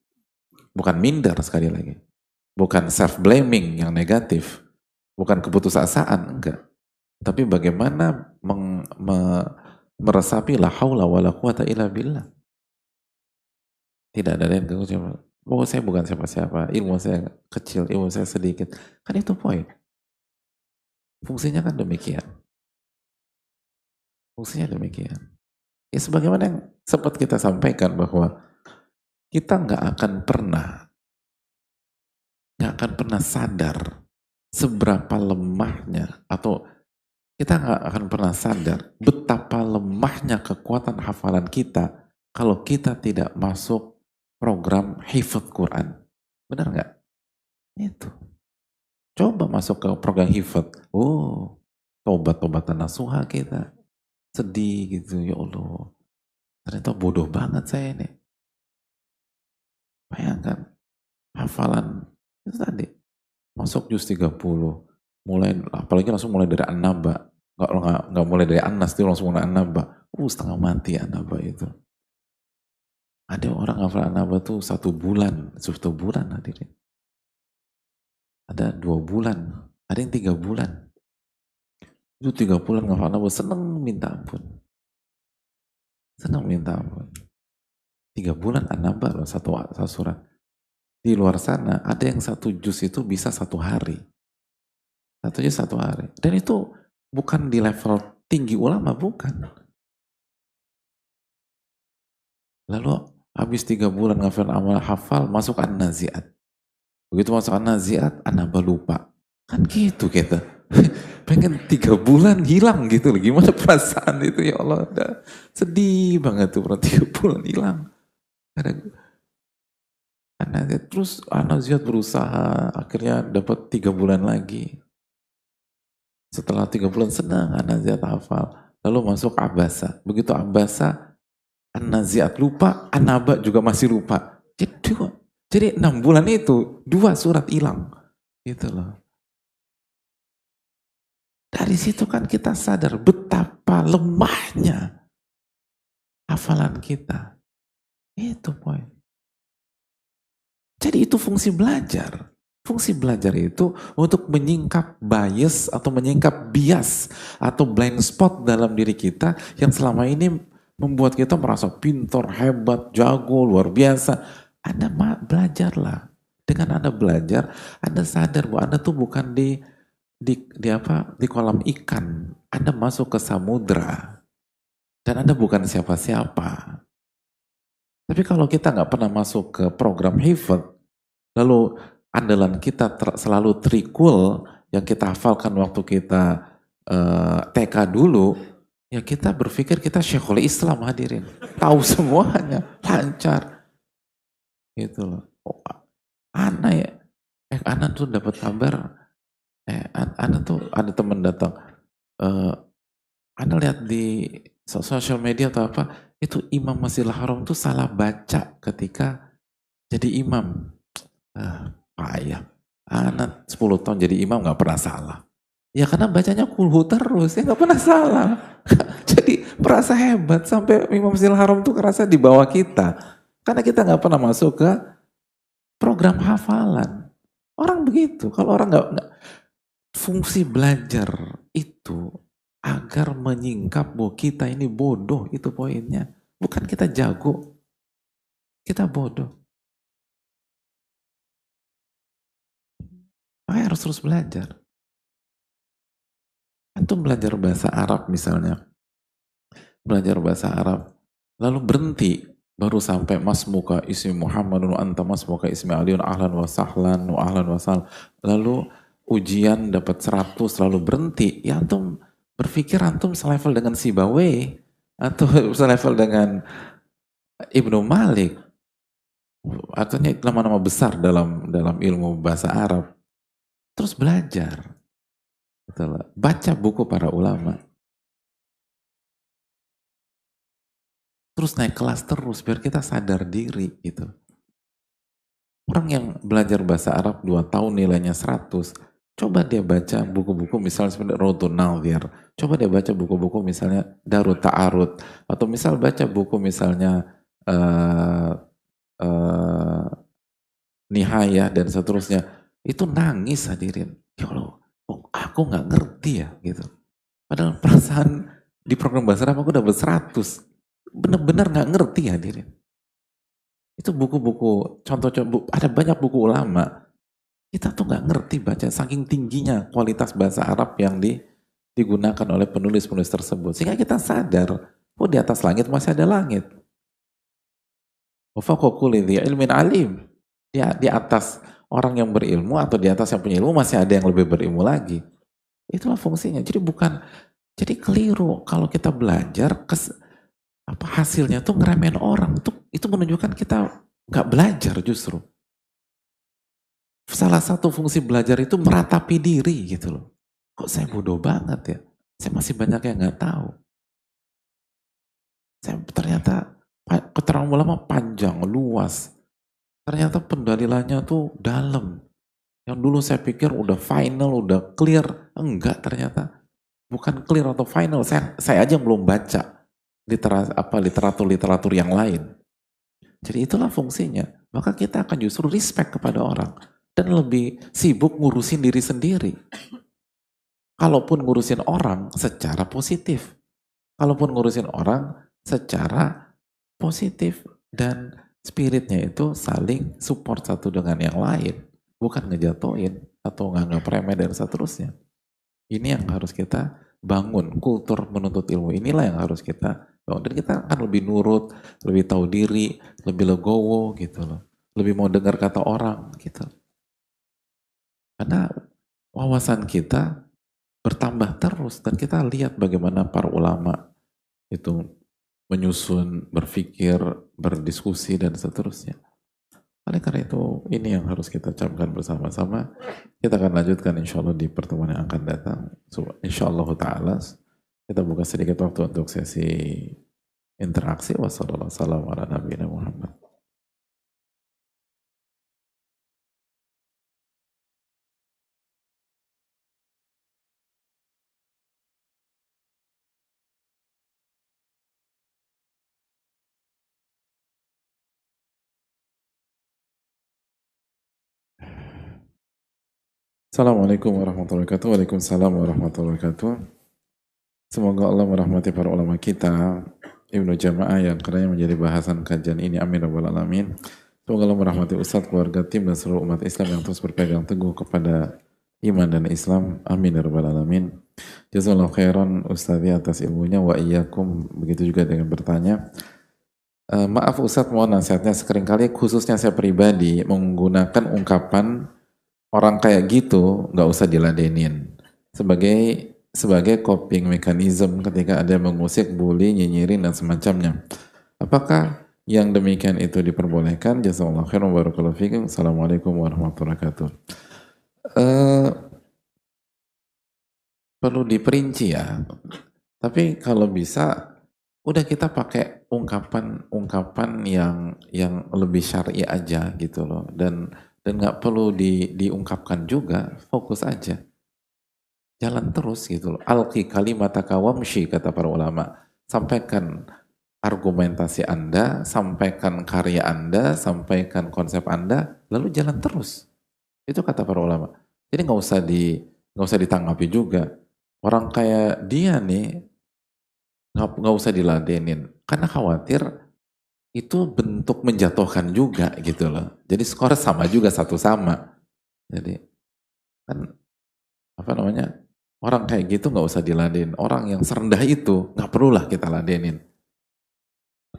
bukan minder sekali lagi, bukan self blaming yang negatif, bukan keputusasaan, enggak, tapi bagaimana meresapi la haula wala quwata illa billah. Tidak ada yang ganggu, oh saya bukan siapa-siapa, ilmu saya kecil, ilmu saya sedikit, kan itu poin. Fungsinya kan demikian. Ya sebagaimana yang sempat kita sampaikan bahwa kita nggak akan pernah sadar seberapa lemahnya, atau kita nggak akan pernah sadar betapa lemahnya kekuatan hafalan kita kalau kita tidak masuk program hifdz Quran. Benar nggak? Itu. Coba masuk ke program hifdz. Oh, tobat-tobatan nasuha kita. Sedih gitu, ya Allah. Ternyata bodoh banget saya ini. Bayangkan, hafalan itu tadi. Masuk juz 30. Mulai, apalagi langsung mulai dari An-Naba. Nggak mulai dari An-Nas, dia langsung mulai An-Naba. Setengah mati An-Naba itu. Ada orang hafal An-Naba tuh 1 bulan. 1 bulan hadirin. Ada 2 bulan. Ada yang 3 bulan. Itu 3 bulan ngafal An-Naba, seneng minta ampun. 3 bulan An-Naba loh, satu surat. Di luar sana ada yang 1 juz itu bisa 1 hari. 1 juz 1 hari. Dan itu bukan di level tinggi ulama, bukan. Lalu habis 3 bulan hafal, masuk An-Nazi'at. Begitu masuk An-Nazi'at, An-Naba lupa. Kan gitu kita. Pengen 3 bulan hilang gitu loh. Gimana perasaan itu, ya Allah. Sedih banget tuh, 3 bulan hilang. Terus An-Nazi'at berusaha, akhirnya dapat 3 bulan lagi. Setelah 3 bulan senang An-Nazi'at hafal. lalu masuk abasa. Begitu abasa, an-nazi'at lupa, an-naba juga masih lupa. Jadi 6 bulan itu 2 surat hilang. Gitu loh. Dari situ kan kita sadar betapa lemahnya hafalan kita. Itu poin. Jadi itu fungsi belajar. Fungsi belajar itu untuk menyingkap bias atau menyingkap bias atau blind spot dalam diri kita yang selama ini membuat kita merasa pintar, hebat, jago, luar biasa. Anda belajarlah. Dengan Anda belajar, Anda sadar bahwa Anda tuh bukan di kolam ikan. Anda masuk ke samudra. Dan Anda bukan siapa-siapa. Tapi kalau kita nggak pernah masuk ke program hifdz, lalu andalan kita selalu trikul yang kita hafalkan waktu kita TK dulu, ya kita berpikir kita Syekhul Islam hadirin. Tahu semuanya, lancar. Gitu loh. Oh, Ana tuh dapat kabar, Ana tuh ada teman datang, Ana lihat di sosial media atau apa, itu Imam Masjidil Haram tuh salah baca ketika jadi imam. Payah. Anak 10 tahun jadi imam gak pernah salah. Ya karena bacanya kulhu terus, ya gak pernah salah. Jadi merasa hebat sampai Imam Masjidil Haram tuh kerasa di bawah kita. Karena kita gak pernah masuk ke program hafalan. Orang begitu, kalau orang gak fungsi belajar itu agar menyingkap bahwa kita ini bodoh, itu poinnya. Bukan kita jago, kita bodoh. Makanya harus terus belajar. Antum belajar bahasa Arab misalnya, belajar bahasa Arab, lalu berhenti, baru sampai masmuka ismi Muhammadun anta masmuka ismi Aliun ahlan wa sahlan wa ahlan wa sahlan, lalu ujian dapat 100 lalu berhenti, ya antum berpikir antum selevel dengan Sibawayh atau selevel dengan Ibnu Malik, artinya nama-nama besar dalam ilmu bahasa Arab. Terus belajar, baca buku para ulama, terus naik kelas terus biar kita sadar diri gitu. Orang yang belajar bahasa Arab 2 tahun nilainya 100, coba dia baca buku-buku misalnya seperti Raudhun Nadhir, coba dia baca buku-buku misalnya Darut Ta'arud, atau misal baca buku misalnya Nihayah dan seterusnya, itu nangis hadirin. Ya Allah, aku nggak ngerti ya gitu. Padahal perasaan di program bahasa Arab aku dapat 100. Bener-bener nggak ngerti hadirin. Itu buku-buku, contoh-contoh, ada banyak buku ulama. Kita tuh nggak ngerti baca, saking tingginya kualitas bahasa Arab yang digunakan oleh penulis-penulis tersebut. Sehingga kita sadar, oh di atas langit masih ada langit. Wa fawqa kulli dzi ilmin alim. Di atas orang yang berilmu atau di atas yang punya ilmu masih ada yang lebih berilmu lagi. Itulah fungsinya. Jadi keliru kalau kita belajar hasilnya tuh ngeremehin orang. Itu menunjukkan kita nggak belajar justru. Salah satu fungsi belajar itu meratapi diri gitu loh. Kok saya bodoh banget ya? Saya masih banyak yang nggak tahu. Ternyata keterangan ulama panjang, luas. Ternyata pendalilannya tuh dalam. Yang dulu saya pikir udah final, udah clear. Enggak ternyata. Bukan clear atau final. Saya aja belum baca literatur yang lain. Jadi itulah fungsinya. Maka kita akan justru respect kepada orang. Dan lebih sibuk ngurusin diri sendiri. Kalaupun ngurusin orang secara positif. Kalaupun ngurusin orang secara positif. Dan spiritnya itu saling support satu dengan yang lain. Bukan ngejatoin atau nganggap remeh dan seterusnya. Ini yang harus kita bangun. Kultur menuntut ilmu inilah yang harus kita bangun. Dan kita akan lebih nurut, lebih tahu diri, lebih legowo gitu loh. Lebih mau dengar kata orang gitu. Karena wawasan kita bertambah terus. Dan kita lihat bagaimana para ulama itu menyusun, berpikir, berdiskusi dan seterusnya. Oleh karena itu, ini yang harus kita camkan bersama-sama. Kita akan lanjutkan insya Allah di pertemuan yang akan datang. So, insya Allah ta'ala. Kita buka sedikit waktu untuk sesi interaksi. Wassalamualaikum warahmatullahi wabarakatuh. Assalamualaikum warahmatullahi wabarakatuh. Waalaikumsalam warahmatullahi wabarakatuh. Semoga Allah merahmati para ulama kita, Ibnu Jamaah yang kerana menjadi bahasan kajian ini. Amin ya rabbal alamin. Semoga Allah merahmati Ustadz, keluarga, tim, dan seluruh umat Islam yang terus berpegang teguh kepada iman dan Islam. Amin ya rabbal alamin. Jazakallahu khairan Ustadz atas ilmunya, wa iyyakum. Begitu juga dengan bertanya. Maaf Ustadz, mohon nasihatnya. Seringkali khususnya saya pribadi menggunakan ungkapan orang kayak gitu nggak usah diladenin sebagai coping mechanism ketika ada yang mengusik, bully, nyinyirin dan semacamnya. Apakah yang demikian itu diperbolehkan? Jazakallahu khairan wa barakallahu fikum. Assalamualaikum warahmatullahi wabarakatuh. Perlu diperinci ya. Tapi kalau bisa udah kita pakai ungkapan yang lebih syar'i aja gitu loh, dan nggak perlu diungkapkan juga, fokus aja, jalan terus gitu loh. Alqi kalimataka wamshi, kata para ulama. Sampaikan argumentasi Anda, sampaikan karya Anda, sampaikan konsep Anda, lalu jalan terus. Itu kata para ulama. Jadi nggak usah ditanggapi juga. Orang kayak dia nih nggak usah diladenin, karena khawatir itu bentuk menjatuhkan juga gitu loh. Jadi skor sama juga, satu sama. Jadi kan apa namanya, orang kayak gitu nggak usah diladenin. Orang yang serendah itu nggak perlulah kita ladenin.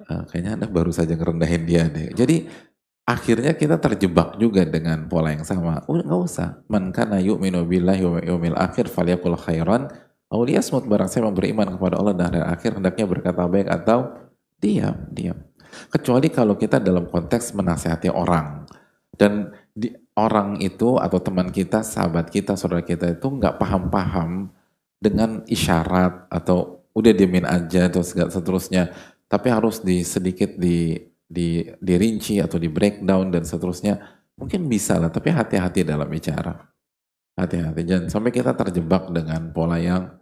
Kayaknya Anda baru saja ngerendahin dia deh. Jadi akhirnya kita terjebak juga dengan pola yang sama. Nggak usah. Man kana yu'minu billahi wa yawmil akhir falyaqul khairan aw liyasmut. Barang saya beriman kepada Allah dan hari akhir, hendaknya berkata baik atau diam. Kecuali kalau kita dalam konteks menasihati orang, dan orang itu atau teman kita, sahabat kita, saudara kita itu nggak paham-paham dengan isyarat atau udah diemin aja atau segala seterusnya, tapi harus sedikit dirinci atau di breakdown dan seterusnya, mungkin bisa lah, tapi hati-hati dalam bicara, hati-hati, jangan sampai kita terjebak dengan pola yang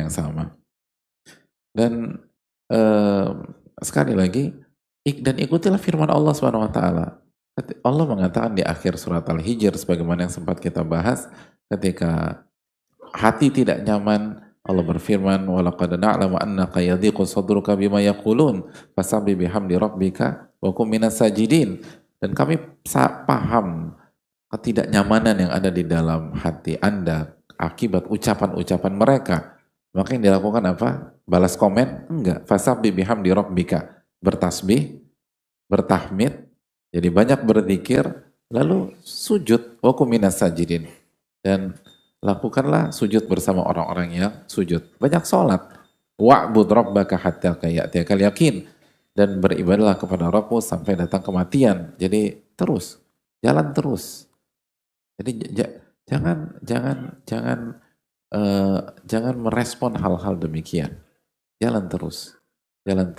sama. Dan sekali lagi, dan ikutilah firman Allah Subhanahu wa taala. Allah mengatakan di akhir surat Al-Hijr, sebagaimana yang sempat kita bahas, ketika hati tidak nyaman, Allah berfirman, wa laqad na'lamu annaka yadhiqu sadruka bima yaqulun fasabbih bihamdi rabbika wa kum minas sajidin. Dan kami paham ketidaknyamanan yang ada di dalam hati Anda akibat ucapan-ucapan mereka. Maka yang dilakukan apa? Balas komen? Enggak. Fasabbih bihamdi rabbika, bertasbih, bertahmid, jadi banyak berzikir, lalu sujud, wa kum minas sajidin, dan lakukanlah sujud bersama orang-orang yang sujud. Banyak sholat, wa'bud rabbaka hatta ya'tiyakal yakin, dan beribadahlah kepada Rabbmu sampai datang kematian. Jadi terus, jalan terus. Jadi jangan merespon hal-hal demikian. Jalan terus, dan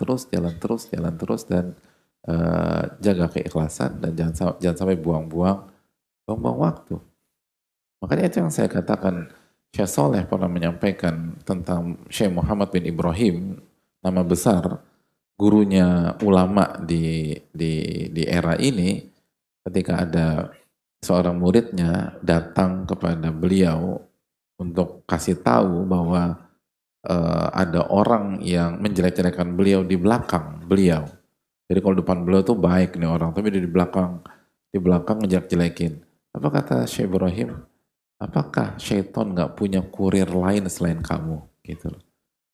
jaga keikhlasan, dan jangan sampai buang-buang waktu. Makanya itu yang saya katakan, Syekh Saleh pernah menyampaikan tentang Syekh Muhammad bin Ibrahim, nama besar, gurunya ulama di era ini, ketika ada seorang muridnya datang kepada beliau untuk kasih tahu bahwa ada orang yang menjelek-jelekan beliau di belakang beliau. Jadi kalau depan beliau tuh baik nih orang, tapi di belakang ngejelek-jelekin. Apa kata Syekh Ibrahim? Apakah syaitan nggak punya kurir lain selain kamu? Gitu loh.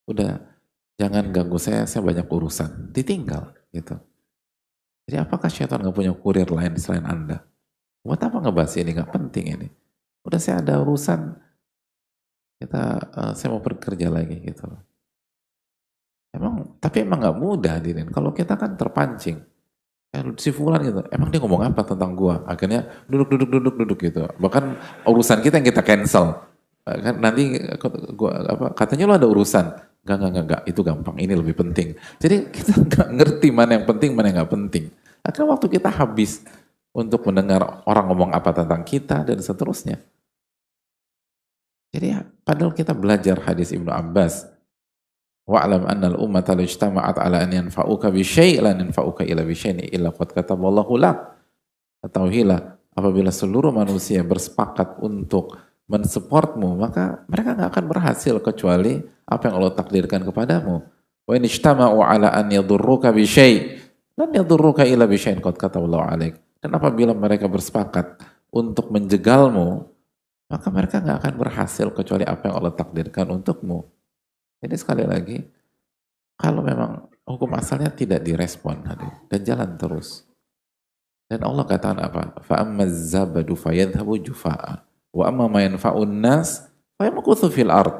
Udah, jangan ganggu saya banyak urusan. Ditinggal gitu. Jadi apakah syaitan nggak punya kurir lain selain Anda? Buat apa ngebahas ini? Nggak penting ini. Udah, saya ada urusan. Saya mau bekerja lagi gitu loh. Tapi emang nggak mudah, Dinin. Kalau kita kan terpancing. Si Fulan gitu, emang dia ngomong apa tentang gua? Akhirnya duduk gitu. Bahkan urusan kita yang kita cancel. Kan nanti katanya lo ada urusan. Enggak, itu gampang, ini lebih penting. Jadi kita nggak ngerti mana yang penting, mana yang nggak penting. Akhirnya waktu kita habis untuk mendengar orang ngomong apa tentang kita dan seterusnya. Jadi padahal kita belajar hadis Ibnu Abbas, wa'lam anna al-ummata law ijtama'at ala an yanfa'uka bi syai' lan yanfa'uka illa bi syai'in illa qad kataballahu lak. Ketahuilah, apabila seluruh manusia bersepakat untuk mensupportmu, maka mereka nggak akan berhasil kecuali apa yang Allah takdirkan kepadamu. Wa in ijtama'u ala an yadurruka bi syai' lan yadurruka illa bi syai'in qad kataballahu alaik. Dan apabila mereka bersepakat untuk menjegalmu, maka mereka nggak akan berhasil kecuali apa yang Allah takdirkan untukmu. Jadi sekali lagi, kalau memang hukum asalnya tidak direspon dan jalan terus. Dan Allah katakan apa? فَأَمَّا الزَّبَدُ فَيَذْهَبُ جُفَاءً وَأَمَّا مَا يَنْفَعُ النَّاسِ فَيَمْكُثُ فِي الْأَرْضِ.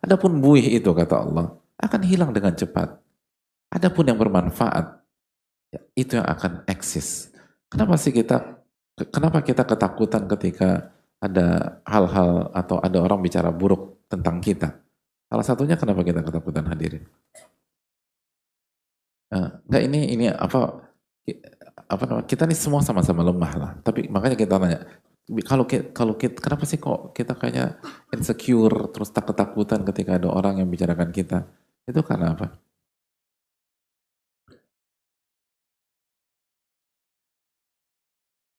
Adapun buih itu kata Allah akan hilang dengan cepat. Adapun yang bermanfaat itu yang akan eksis. Kenapa kita ketakutan ketika ada hal-hal atau ada orang bicara buruk tentang kita? Salah satunya kenapa kita ketakutan hadirin? Enggak, ini apa namanya, kita nih semua sama-sama lemah lah. Tapi makanya kita tanya, kalau kita kenapa sih kok kita kayaknya insecure terus ketakutan ketika ada orang yang bicarakan kita? Itu karena apa?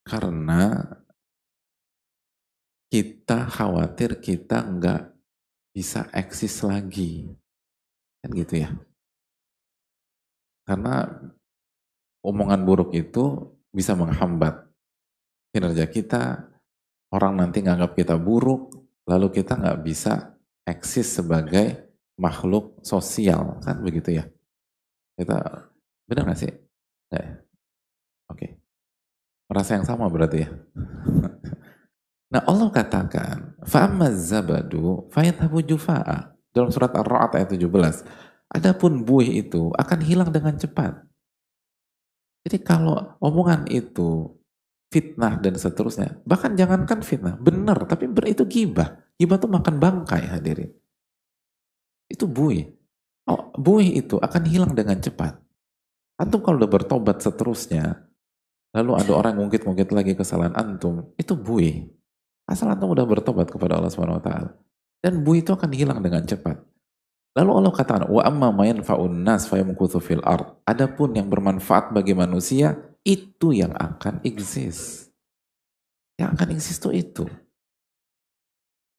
Karena kita khawatir kita nggak bisa eksis lagi, kan gitu ya? Karena omongan buruk itu bisa menghambat kinerja kita, orang nanti nganggap kita buruk, lalu kita nggak bisa eksis sebagai makhluk sosial, kan begitu ya? Kita, benar nggak sih? Nggak ya? Oke. Merasa yang sama berarti ya? Nah Allah katakan, فَأَمَّا الزَّبَدُ فَيَذْهَبُ جُفَاءً dalam surat Ar-Ra'd ayat 17. Adapun buih itu akan hilang dengan cepat. Jadi kalau omongan itu fitnah dan seterusnya, bahkan jangankan fitnah, benar, tapi itu gibah. Gibah itu makan bangkai hadirin. Itu buih. Buih itu akan hilang dengan cepat. Antum kalau udah bertobat seterusnya, lalu ada orang ngungkit-ngungkit lagi kesalahan antum, itu buih. Asal antum udah bertobat kepada Allah Subhanahu wa taala. Dan buih itu akan hilang dengan cepat. Lalu Allah katakan, wa amma ma yanfa'un nas fayamkuthu fil ard. Adapun yang bermanfaat bagi manusia, itu yang akan eksis. Yang akan eksis itu.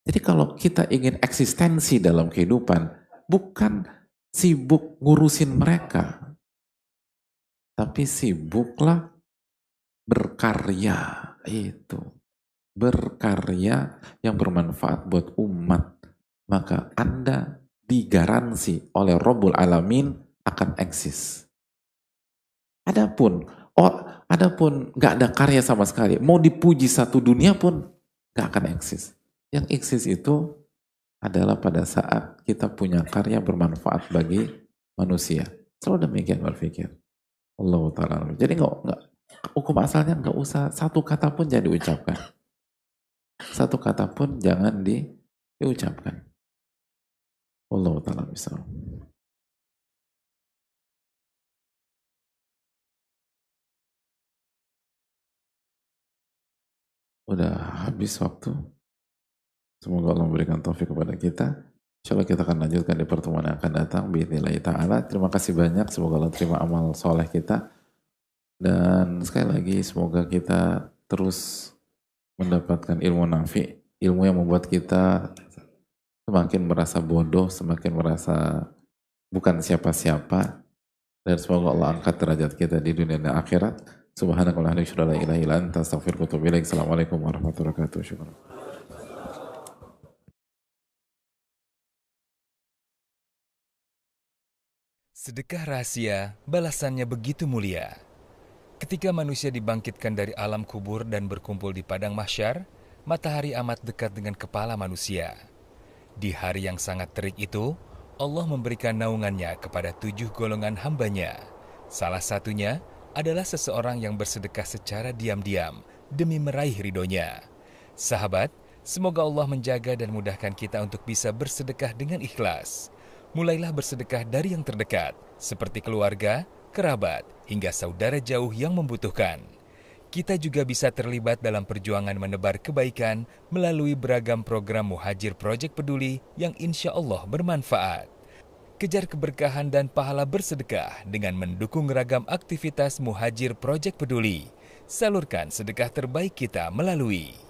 Jadi kalau kita ingin eksistensi dalam kehidupan, bukan sibuk ngurusin mereka, tapi sibuklah berkarya itu. Berkarya yang bermanfaat buat umat, maka Anda digaransi oleh Rabbul Alamin akan eksis. Adapun nggak ada karya sama sekali, mau dipuji satu dunia pun nggak akan eksis. Yang eksis itu adalah pada saat kita punya karya bermanfaat bagi manusia. Selalu demikian berpikir. Allah Ta'ala. Jadi nggak hukum asalnya nggak usah satu kata pun jangan diucapkan. Satu kata pun jangan diucapkan. Allah Ta'ala bisa. Udah habis waktu. Semoga Allah memberikan taufik kepada kita. Insyaallah kita akan lanjutkan di pertemuan yang akan datang. Biidznillah ta'ala. Terima kasih banyak. Semoga Allah terima amal soleh kita. Dan sekali lagi semoga kita terus mendapatkan ilmu nafi, ilmu yang membuat kita semakin merasa bodoh, semakin merasa bukan siapa-siapa, dan semoga Allah angkat derajat kita di dunia dan akhirat. Subhanakallahumma wa bihamdika la ilaha illa anta astaghfiruka wa atubu ilaik. Assalamualaikum warahmatullahi wabarakatuh. Syukran. Sedekah rahasia, balasannya begitu mulia. Ketika manusia dibangkitkan dari alam kubur dan berkumpul di padang mahsyar, matahari amat dekat dengan kepala manusia. Di hari yang sangat terik itu, Allah memberikan naungannya kepada 7 golongan hambanya. Salah satunya adalah seseorang yang bersedekah secara diam-diam demi meraih ridhonya. Sahabat, semoga Allah menjaga dan mudahkan kita untuk bisa bersedekah dengan ikhlas. Mulailah bersedekah dari yang terdekat, seperti keluarga, kerabat, hingga saudara jauh yang membutuhkan. Kita juga bisa terlibat dalam perjuangan menebar kebaikan melalui beragam program Muhajir Project Peduli yang insya Allah bermanfaat. Kejar keberkahan dan pahala bersedekah dengan mendukung ragam aktivitas Muhajir Project Peduli. Salurkan sedekah terbaik kita melalui